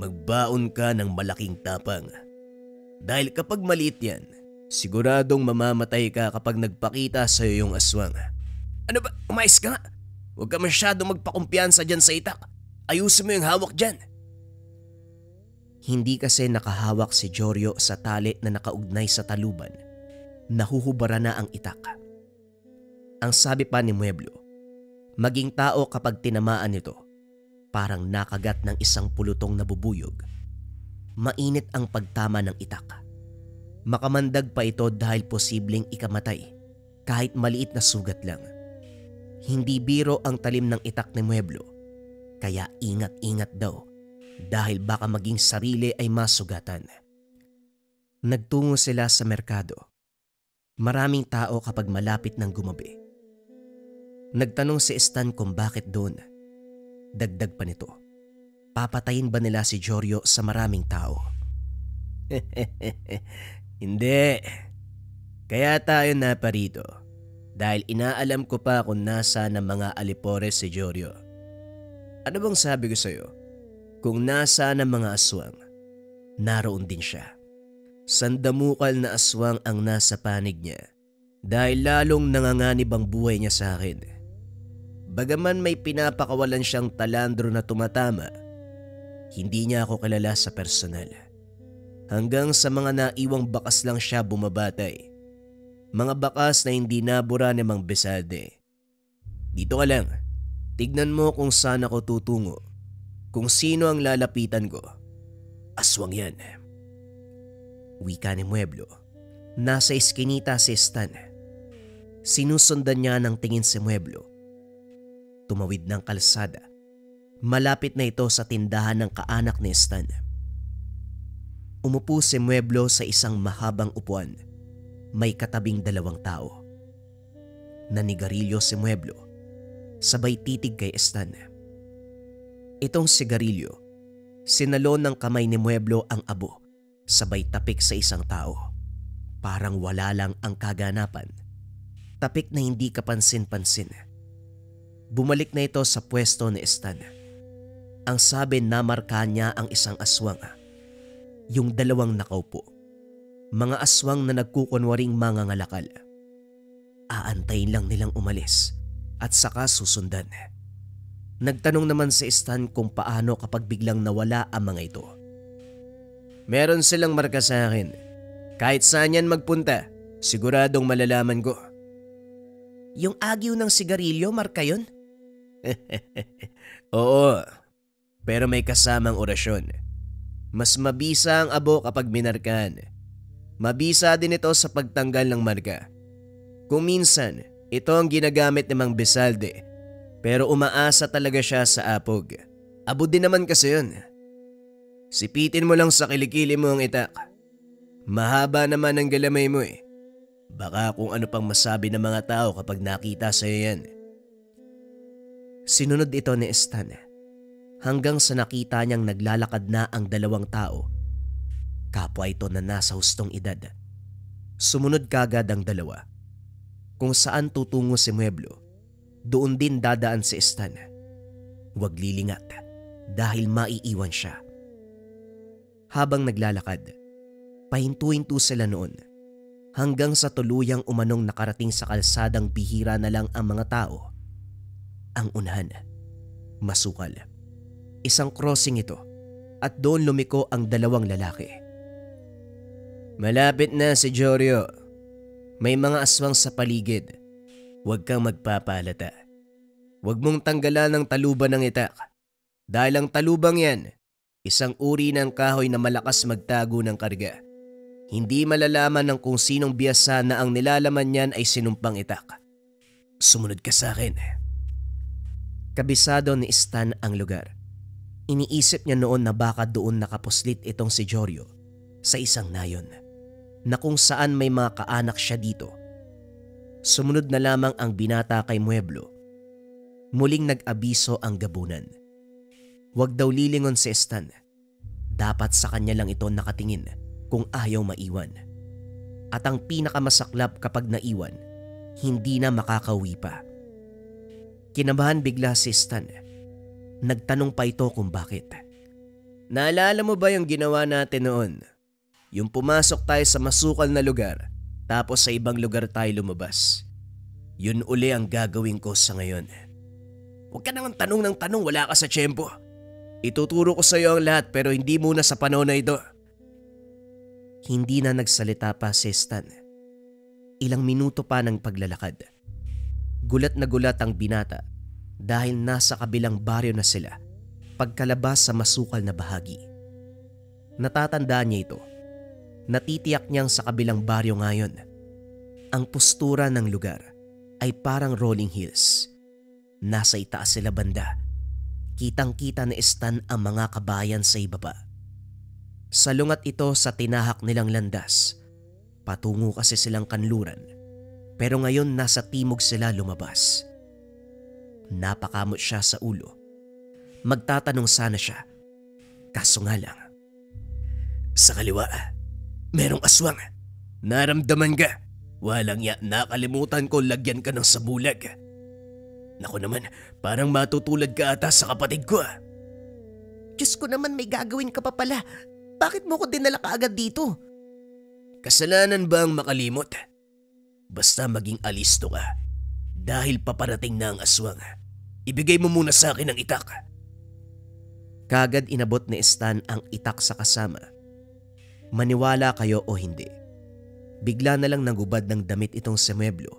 Magbaon ka ng malaking tapang. Dahil kapag maliit yan, siguradong mamamatay ka kapag nagpakita sa'yo yung aswang. Ano ba? Umayos ka nga. Huwag ka masyadong magpakumpiyansa dyan sa itak. Ayusin mo yung hawak dyan. Hindi kasi nakahawak si Jorio sa tali na nakaugnay sa taluban. Nahuhubara na ang itak. Ang sabi pa ni Mueblo, maging tao kapag tinamaan nito, parang nakagat ng isang pulutong nabubuyog. Mainit ang pagtama ng itak. Makamandag pa ito dahil posibleng ikamatay kahit maliit na sugat lang. Hindi biro ang talim ng itak ni Mueblo, kaya ingat-ingat daw dahil baka maging sarili ay masugatan. Nagtungo sila sa merkado. Maraming tao kapag malapit ng gumabi. Nagtanong si Stan kung bakit doon. Dagdag pa nito, papatayin ba nila si Jorio sa maraming tao? Hindi. Kaya tayo naparito dahil inaalam ko pa kung nasa ng mga alipores si Jorio. Ano bang sabi ko sa'yo? Kung nasa ng mga aswang, naroon din siya. Sandamukal na aswang ang nasa panig niya dahil lalong nanganganib ang buhay niya sa akin. Bagaman may pinapakawalan siyang talandro na tumatama, hindi niya ako kilala sa personal. Hanggang sa mga naiwang bakas lang siya bumabatay. Mga bakas na hindi nabura ni Mang Besalde. Dito ka lang, tignan mo kung saan ako tutungo. Kung sino ang lalapitan ko. Aswang yan. Wika ni Mueblo. Nasa iskinita si Stan. Sinusundan niya ng tingin si Mueblo. Tumawid ng kalsada. Malapit na ito sa tindahan ng kaanak ni Stan. Umupo si Mueblo sa isang mahabang upuan. May katabing 2 tao. Nanigarilyo si Mueblo. Sabay titig kay Stan. Itong sigarilyo, sinalon ng kamay ni Mueblo ang abo. Sabay tapik sa isang tao. Parang wala lang ang kaganapan. Tapik na hindi kapansin-pansin. Bumalik na ito sa pwesto ni Stan. Ang sabi namarka niya ang isang aswang. Yung 2 nakaupo. Mga aswang na nagkukunwaring mangangalakal. Aantayin lang nilang umalis at saka susundan. Nagtanong naman si Stan kung paano kapag biglang nawala ang mga ito. Meron silang marka sa akin. Kahit saan yan magpunta, siguradong malalaman ko. Yung agyo ng sigarilyo, marka yun? Oo, pero may kasamang orasyon. Mas mabisa ang abo kapag minarkahan. Mabisa din ito sa pagtanggal ng marka. Kung minsan, ito ang ginagamit ni Mang Besalde, pero umaasa talaga siya sa apog. Abo din naman kasi yun. Sipitin mo lang sa kilikili mo ang itak. Mahaba naman ang galamay mo eh. Baka kung ano pang masabi ng mga tao kapag nakita sa'yo yan. Sinunod ito ni Stan hanggang sa nakita niyang naglalakad na ang 2 tao. Kapwa ito na nasa hustong edad. Sumunod kagad ang 2. Kung saan tutungo si Mueblo, doon din dadaan si Stan. Huwag lilingat dahil maiiwan siya. Habang naglalakad, pahintu-hintu sila noon hanggang sa tuluyang umanong nakarating sa kalsadang bihira na lang ang mga tao. Ang unahan, masukal. Isang crossing ito at doon lumiko ang 2 lalaki. Malapit na si Jorio. May mga aswang sa paligid. Huwag kang magpapalata. Huwag mong tanggalan ng taluban ng itak. Dahil ang talubang yan, isang uri ng kahoy na malakas magtago ng karga. Hindi malalaman ng kung sinong biyasa na ang nilalaman niyan ay sinumpang itak. Sumunod ka sa akin. Kabisado ni Stan ang lugar. Iniisip niya noon na baka doon nakapuslit itong si Jorio sa isang nayon na kung saan may mga kaanak siya dito. Sumunod na lamang ang binata kay Mueblo. Muling nag-abiso ang gabunan. Huwag daw lilingon si Stan. Dapat sa kanya lang ito nakatingin kung ayaw maiwan. At ang pinakamasaklap kapag naiwan, hindi na makakauwi pa. Kinabahan bigla si Stan. Nagtanong pa ito kung bakit. Naalala mo ba yung ginawa natin noon? Yung pumasok tayo sa masukal na lugar tapos sa ibang lugar tayo lumabas. Yun uli ang gagawin ko sa ngayon. Huwag ka naman tanong ng tanong, wala ka sa tiyempo. Ituturo ko sa iyo ang lahat pero hindi muna sa panahon na ito. Hindi na nagsalita pa si Stan. Ilang minuto pa ng paglalakad. Gulat na gulat ang binata dahil nasa kabilang baryo na sila pagkalabas sa masukal na bahagi. Natatandaan niya ito. Natitiyak niyang sa kabilang baryo ngayon. Ang postura ng lugar ay parang rolling hills. Nasa itaas sila banda. Kitang-kita ni Stan ang mga kabayan sa ibaba. Salungat ito sa tinahak nilang landas. Patungo kasi silang kanluran. Pero ngayon nasa timog sila lumabas. Napakamot siya sa ulo. Magtatanong sana siya. Kaso nga lang. Sa kaliwa, merong aswang. Naramdaman ka. Walang ya, nakalimutan ko lagyan ka ng sabulag. Naku naman, parang matutulad ka ata sa kapatid ko. Diyos ko naman, may gagawin ka pa pala. Bakit mo ko dinala kaagad dito? Kasalanan ba ang makalimot? Basta maging alisto ka. Dahil paparating na ang aswang. Ibigay mo muna sa akin ang itak. Kagad inabot ni Stan ang itak sa kasama. Maniwala kayo o hindi, bigla na lang nagubad ng damit itong si Mueblo.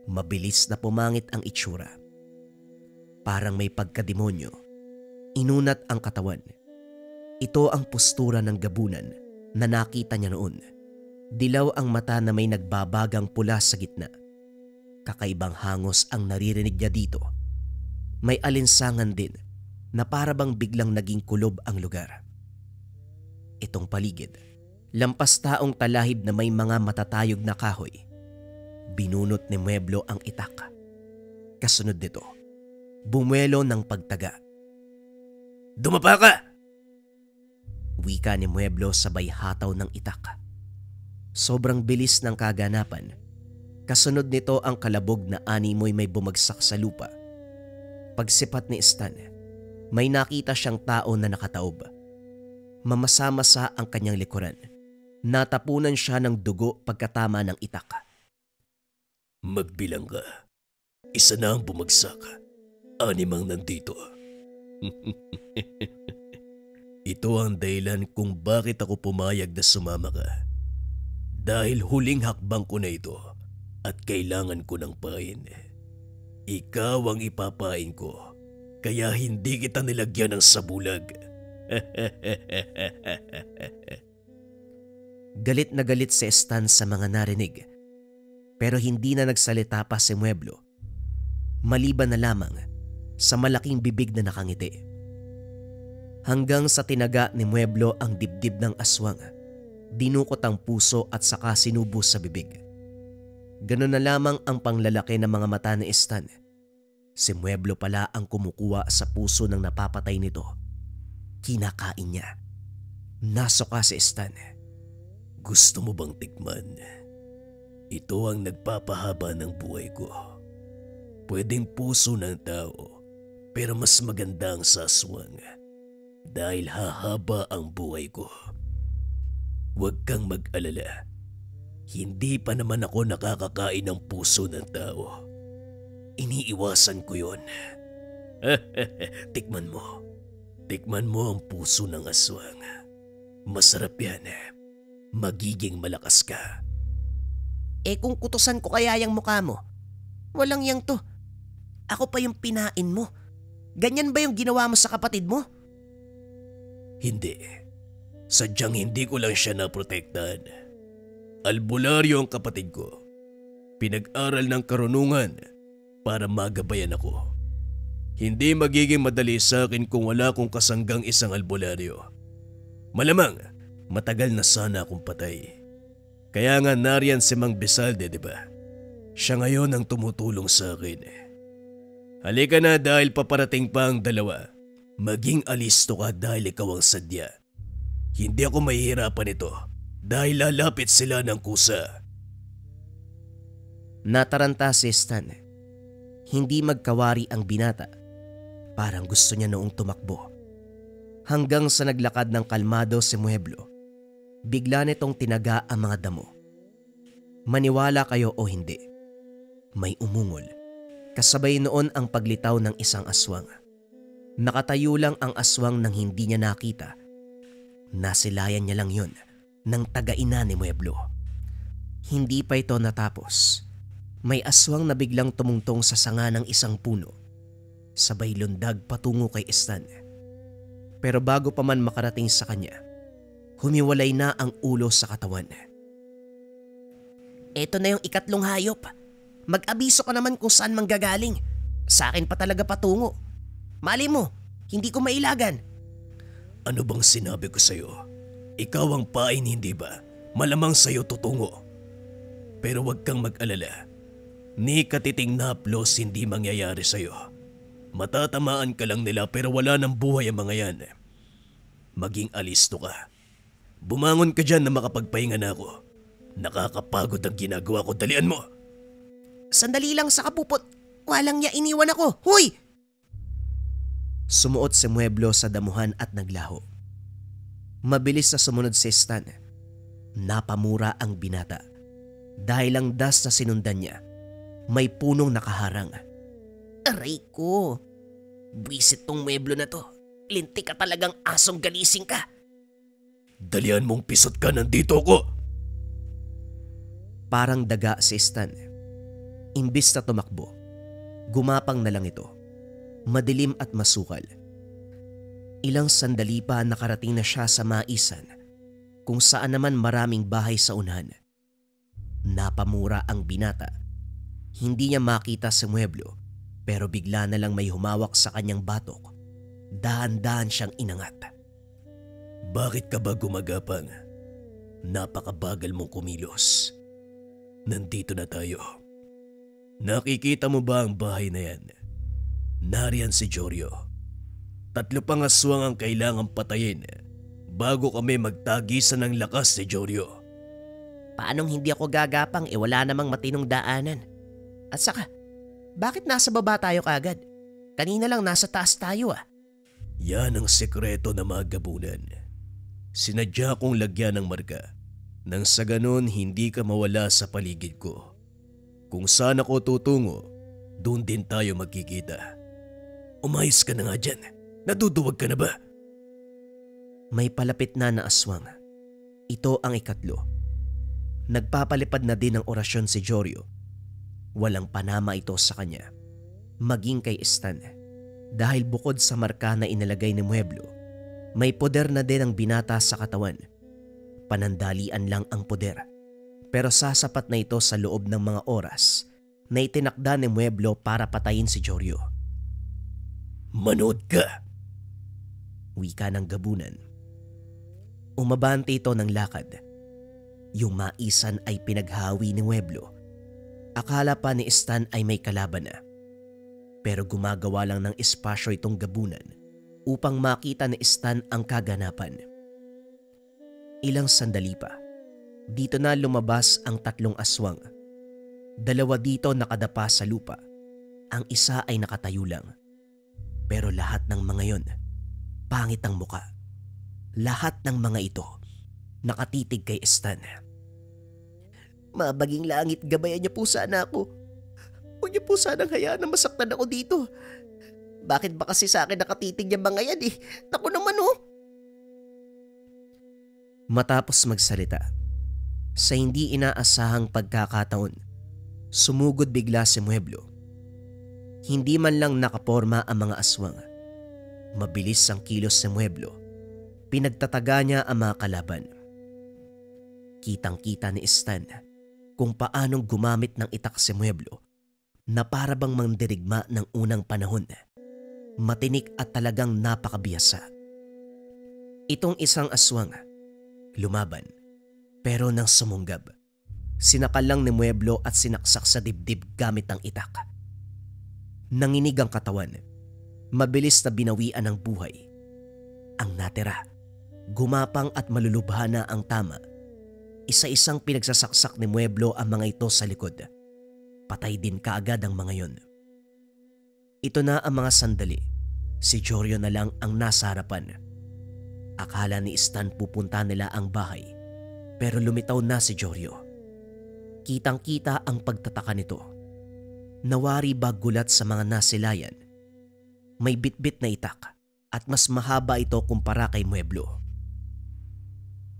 Mabilis na pumangit ang itsura. Parang may pagkademonyo. Inunat ang katawan. Ito ang postura ng gabunan na nakita niya noon. Dilaw ang mata na may nagbabagang pula sa gitna. Kakaibang hangos ang naririnig niya dito. May alinsangan din na para bang biglang naging kulob ang lugar. Itong paligid, lampas taong talahib na may mga matatayog na kahoy. Binunot ni Mueblo ang itak. Kasunod nito, bumuelo ng pagtaga. Dumapa ka! Wika ni Mueblo sabay hataw ng itak. Sobrang bilis ng kaganapan. Kasunod nito ang kalabog na animoy may bumagsak sa lupa. Pagsipat ni Stan, may nakita siyang tao na nakataob. Mamasa-masa ang kanyang likuran. Natapunan siya ng dugo pagkatama ng itak. Magbilang ka. Isa na ang bumagsak. 6 ang nandito. Ito ang dahilan kung bakit ako pumayag na sumama ka. Dahil huling hakbang ko na ito at kailangan ko ng pain. Ikaw ang ipapain ko. Kaya hindi kita nilagyan ng sabulag. Galit na galit si Stan sa mga narinig. Pero hindi na nagsalita pa si Mueblo. Maliban na lamang sa malaking bibig na nakangiti. Hanggang sa tinaga ni Mueblo ang dibdib ng aswang. Dinukot ang puso at saka sinubo sa bibig. Ganun na lamang ang panglalaki ng mga mata ni Stan. Si Mueblo pala ang kumukuha sa puso ng napapatay nito. Kinakain niya. Nasuka si Stan. Gusto mo bang tikman? Ito ang nagpapahaba ng buhay ko. Pwedeng puso ng tao, pero mas maganda ang saswang. Dahil hahaba ang buhay ko. Huwag kang mag-alala. Hindi pa naman ako nakakakain ng puso ng tao. Iniiwasan ko yun. Tikman mo. Tikman mo ang puso ng aswang. Masarap yan. Magiging malakas ka. Kung kutusan ko kaya yung mukha mo? Walang yang to. Ako pa yung pinain mo. Ganyan ba yung ginawa mo sa kapatid mo? Hindi. Sadyang hindi ko lang siya naprotektahan. Albularyo ang kapatid ko. Pinag-aral ng karunungan para magabayan ako. Hindi magiging madali sa akin kung wala akong kasanggang isang albularyo. Malamang, matagal na sana akong patay. Kaya nga nariyan si Mang Besalde, di ba? Siya ngayon ang tumutulong sa akin. Halika na dahil paparating pa ang dalawa. Maging alisto ka dahil ikaw ang sadya. Hindi ako mahihirapan ito. dahil lalapit sila ng kusa. Nataranta si Stan. Hindi magkawari ang binata. Parang gusto niya noong tumakbo. Hanggang sa naglakad ng kalmado si Mueblo, bigla nitong tinaga ang mga damo. Maniwala kayo o hindi, may umungol. Kasabay noon ang paglitaw ng isang aswang. Nakatayo lang ang aswang nang hindi niya nakita. Nasilayan niya lang yun ng taga-ina ni Mueblo. Hindi pa ito natapos. May aswang na biglang tumungtong sa sanga ng isang puno. Sabay lundag patungo kay Stan. Pero bago pa man makarating sa kanya, humiwalay na ang ulo sa katawan. Ito na yung ikatlong hayop. Mag-abiso ka naman kung saan manggagaling. Sa akin pa talaga patungo. Mali mo, hindi ko mailagan. Ano bang sinabi ko sa'yo? Ikaw ang pain, hindi ba? Malamang sa'yo tutungo. Pero wag kang mag-alala. Ni katiting na haplos hindi mangyayari sa'yo. Matatamaan ka lang nila pero wala ng buhay ang mga yan. Maging alisto ka. Bumangon ka dyan na makapagpahinga na ako. Nakakapagod ang ginagawa ko, dalian mo. Sandali lang sa kapupot. Walang niya iniwan ako. Huy! Sumuot si Mueblo sa damuhan at naglaho. Mabilis na sumunod si Stan. Napamura ang binata. Dahil ang das na sinundan niya, may punong nakaharang. Aray ko. Buwisit tong Mueblo na to. Lintik ka talagang asong ganising ka. Dalian mong pisot ka, nandito ko. Parang daga si Stan. Imbis na tumakbo, gumapang na lang ito. Madilim at masukal. Ilang sandali pa nakarating na siya sa maisan kung saan naman maraming bahay sa unahan. Napamura ang binata. Hindi niya makita si Mueblo pero bigla na lang may humawak sa kanyang batok. Dahan-dahan siyang inangat. Bakit ka ba gumagapang? Napakabagal mong kumilos. Nandito na tayo. Nakikita mo ba ang bahay na yan? Nariyan si Jorio. 3 pang aswang ang kailangang patayin bago kami magtagisan ng lakas ni Jorio. Paanong hindi ako gagapang wala namang matinong daanan? At saka, bakit nasa baba tayo kagad? Kanina lang nasa taas tayo ah. Yan ang sekreto ng mga gabunan. Sinadya kong lagyan ng marka nang sa ganon hindi ka mawala sa paligid ko. Kung saan ako tutungo, doon din tayo magkikita. Umayos ka na nga dyan. Naduduwag ka na ba? May palapit na aswang. Ito ang ikatlo. Nagpapalipad na din ng orasyon si Jorio. Walang panama ito sa kanya. Maging kay Stan. Dahil bukod sa marka na inilagay ni Mueblo, may poder na din ang binata sa katawan. Panandalian lang ang poder. Pero sasapat na ito sa loob ng mga oras na itinakda ni Mueblo para patayin si Jorio. Manood ka! Wika ng gabunan. Umabante ito ng lakad. Yung maisan ay pinaghawi ni Mueblo. Akala pa ni Stan ay may kalaban na. Pero gumagawa lang ng espasyo itong gabunan upang makita ni Stan ang kaganapan. Ilang sandali pa, dito na lumabas ang 3 aswang. 2 dito nakadapa sa lupa. Ang isa ay nakatayo lang. Pero lahat ng mga yon, pangit ang muka. Lahat ng mga ito, nakatitig kay Stan. Mabaging langit, gabayan niyo po sana ako. Huwag niyo po sanang hayaan na masaktan ako dito. Bakit ba kasi sa akin nakatitig yung mga yan eh? Naku naman oh. Matapos magsalita, sa hindi inaasahang pagkakataon, sumugod bigla si Mueblo. Hindi man lang nakaporma ang mga aswang. Mabilis ang kilos si Mueblo. Pinagtataga niya ang mga kalaban. Kitang-kita ni Stan kung paanong gumamit ng itak si Mueblo na para bang mandirigma ng unang panahon. Matinik at talagang napakabihasa. Itong isang aswang, lumaban, pero nang sumunggab, sinakal lang ni Mueblo at sinaksak sa dibdib gamit ang itak. Nanginig ang katawan, mabilis na binawian ng buhay. Ang natira, gumapang at malulubha na ang tama Isa-isang pinagsasaksak ni Mueblo ang mga ito sa likod. Patay din kaagad ang mga yon. Ito na ang mga sandali. Si Jorio na lang ang nasa harapan. Akala ni Stan pupunta nila ang bahay, pero lumitaw na si Jorio. Kitang-kita ang pagtataka nito. Nawari ba gulat sa mga nasilayan? May bitbit na itak at mas mahaba ito kumpara kay Mueblo.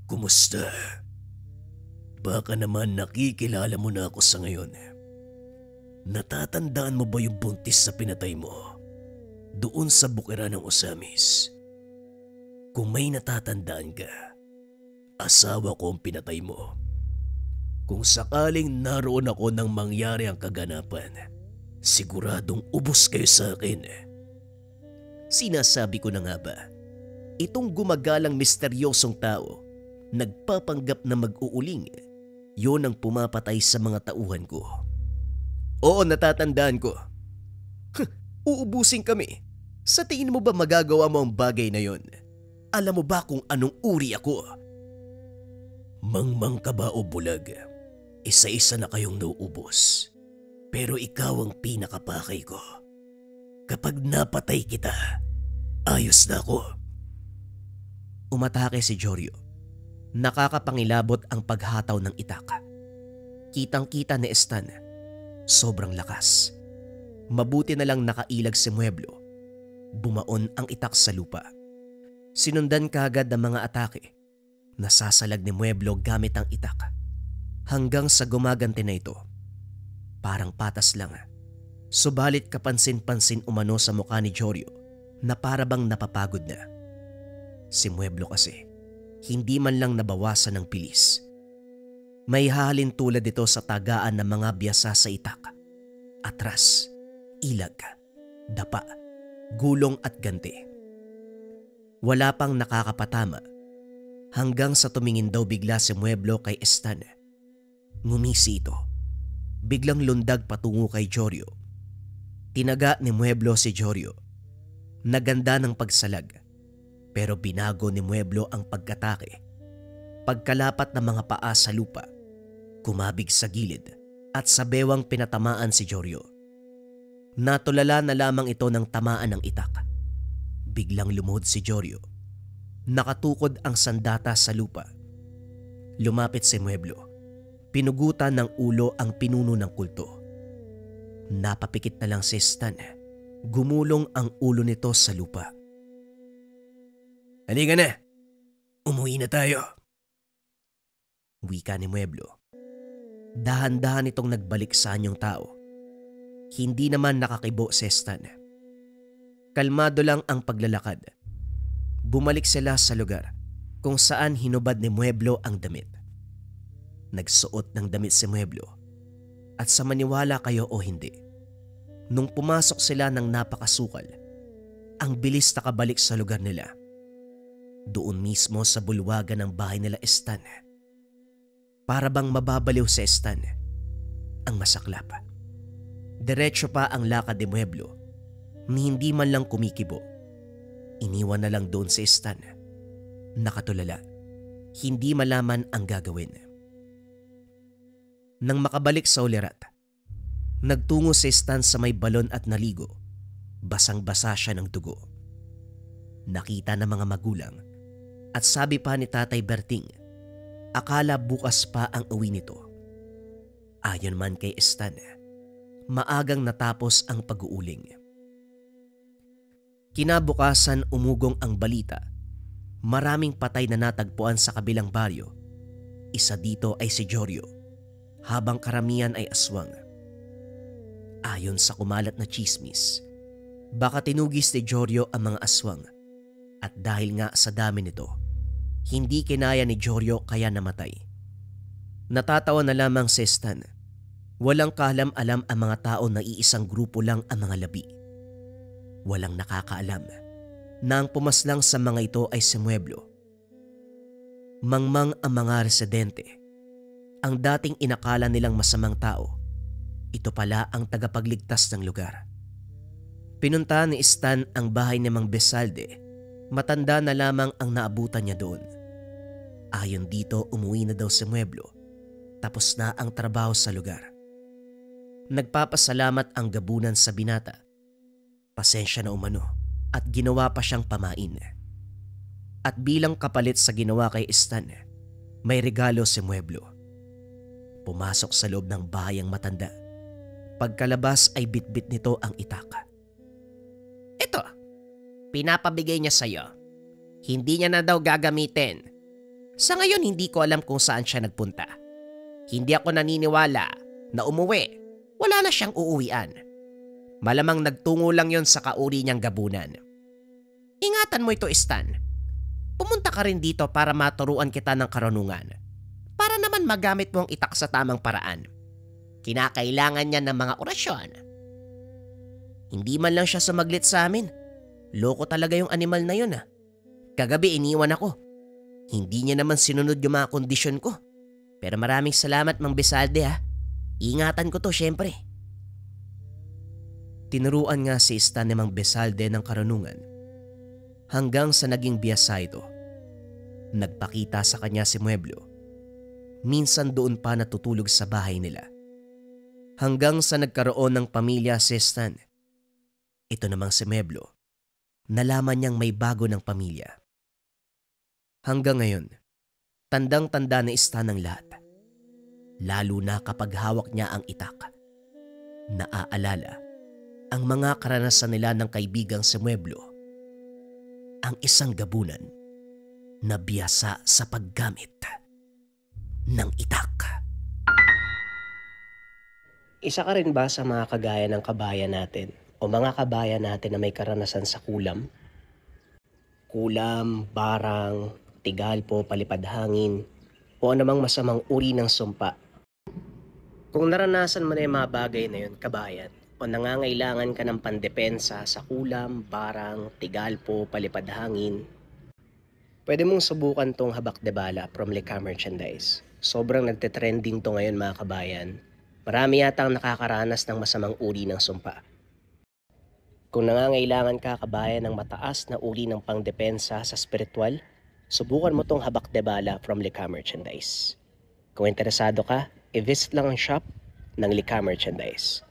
Kumusta? Baka naman nakikilala mo na ako sa ngayon. Natatandaan mo ba yung buntis sa pinatay mo? Doon sa bukira ng Osamis. Kung may natatandaan ka, asawa ko ang pinatay mo. Kung sakaling naroon ako nang mangyari ang kaganapan, siguradong ubos kayo sa akin. Sinasabi ko na nga ba, itong gumagalang misteryosong tao, nagpapanggap na mag-uuling, yon ang pumapatay sa mga tauhan ko. Oo, natatandaan ko. Uubusin kami. Sa tingin mo ba magagawa mo ang bagay na yon? Alam mo ba kung anong uri ako? Mangmang ka ba o bulag? Isa-isa na kayong nauubos. Pero ikaw ang pinakapakay ko. Kapag napatay kita, ayos na ako. Umatake si Jorio. Nakakapangilabot ang paghataw ng itak. Kitang-kita ni Stan. Sobrang lakas. Mabuti na lang nakailag si Mueblo. Bumaon ang itak sa lupa. Sinundan kaagad ng mga atake. Nasasalag ni Mueblo gamit ang itak. Hanggang sa gumaganti na ito. Parang patas lang. Subalit kapansin-pansin umano sa mukha ni Jorio na parabang napapagod na. Si Mueblo kasi, hindi man lang nabawasan ng bilis. May halin tulad ito sa tagaan ng mga biyasa sa itak. Atras, ilag, dapa, gulong at ganti. Wala pang nakakapatama hanggang sa tumingin daw bigla si Mueblo kay Stan. Ngumisi ito. Biglang lundag patungo kay Jorio. Tinaga ni Mueblo si Jorio. Naganda ng pagsalag. Pero binago ni Mueblo ang pagkatake. Pagkalapat ng mga paa sa lupa, kumabig sa gilid at sa bewang pinatamaan si Jorio. Natulala na lamang ito ng tamaan ng itak. Biglang lumuhod si Jorio. Nakatukod ang sandata sa lupa. Lumapit si Mueblo. Pinugutan ng ulo ang pinuno ng kulto. Napapikit na lang si Stan. Gumulong ang ulo nito sa lupa. Halika na. Umuwi na tayo. Wika ni Mueblo. Dahan-dahan itong nagbalik sa anyong tao. Hindi naman nakakibo si Stan. Kalmado lang ang paglalakad. Bumalik sila sa lugar kung saan hinubad ni Mueblo ang damit. Nagsuot ng damit si Mueblo. At sa maniwala kayo o hindi, nung pumasok sila ng napakasukal, ang bilis nakabalik sa lugar nila. Doon mismo sa bulwagan ng bahay nila Stan. Para bang mababaliw sa Stan. Ang masaklap. Diretso pa ang lakad ni Mueblo ni hindi man lang kumikibo. Iniwan na lang doon si Stan. Nakatulala. Hindi malaman ang gagawin. Nang makabalik sa ulirat, nagtungo si Stan sa may balon at naligo. Basang-basa siya ng dugo. Nakita ng mga magulang at sabi pa ni Tatay Berting, akala bukas pa ang uwi nito. Ayon man kay Stan, maagang natapos ang pag-uuling. Kinabukasan umugong ang balita. Maraming patay na natagpuan sa kabilang baryo. Isa dito ay si Jorio, habang karamihan ay aswang. Ayon sa kumalat na tsismis, baka tinugis ni Jorio ang mga aswang at dahil nga sa dami nito, hindi kinaya ni Jorio kaya namatay. Natatawa na lamang si Stan. Walang kaalam-alam ang mga tao na iisang grupo lang ang mga labi. Walang nakakaalam na ang pumaslang sa mga ito ay si Mueblo. Mangmang ang mga residente. Ang dating inakala nilang masamang tao, ito pala ang tagapagligtas ng lugar. Pinunta ni Stan ang bahay ni Mang Besalde. Matanda na lamang ang naabutan niya doon. Ayon dito, umuwi na daw si Mueblo. Tapos na ang trabaho sa lugar. Nagpapasalamat ang gabunan sa binata. Pasensya na umano at ginawa pa siyang pamain. At bilang kapalit sa ginawa kay Stan, may regalo si Mueblo. Pumasok sa loob ng bahay ang matanda. Pagkalabas ay bitbit nito ang itak. Ito, pinapabigay niya sa'yo. Hindi niya na daw gagamitin. Sa ngayon hindi ko alam kung saan siya nagpunta. Hindi ako naniniwala na umuwi. Wala na siyang uuwian. Malamang nagtungo lang yon sa kauri niyang gabunan. Ingatan mo ito, Stan. Pumunta ka rin dito para maturuan kita ng karunungan. Para naman magamit mo ang itak sa tamang paraan. Kinakailangan niya ng mga orasyon. Hindi man lang siya sumaglit sa amin. Loko talaga yung animal na yun. Kagabi iniwan ako. Hindi niya naman sinunod yung mga kondisyon ko. Pero maraming salamat, Mang Besalde ha. Ingatan ko to syempre. Tinuruan nga si Stan ni Mang Besalde ng karunungan. Hanggang sa naging biyasa ito. Nagpakita sa kanya si Mueblo. Minsan doon pa natutulog sa bahay nila. Hanggang sa nagkaroon ng pamilya si Stan. Ito namang si Mueblo. Nalaman niyang may bago ng pamilya. Hanggang ngayon, tandang-tanda na Stan ng lahat. Lalo na kapag hawak niya ang itak. Naaalala ang mga karanasan nila ng kaibigang si Mueblo. Ang isang gabunan na biyasa sa paggamit ng itak. Isa ka rin ba sa mga kagaya ng kabayan natin o mga kabayan natin na may karanasan sa kulam? Kulam, barang, tigalpo, palipad hangin, o anumang masamang uri ng sumpa. Kung naranasan mo na yung mga bagay na yun, kabayan, o nangangailangan ka ng pandepensa sa kulam, barang, tigalpo, palipad hangin, pwede mong subukan tong habak de bala from Lika Merchandise. Sobrang nagte-trending to ngayon mga kabayan. Marami yatang nakakaranas ng masamang uri ng sumpa. Kung nangangailangan ka kabayan ng mataas na uri ng pangdepensa sa spiritual, subukan mo tong habak de bala from Lika Merchandise. Kung interesado ka, i-visit lang ang shop ng Lika Merchandise.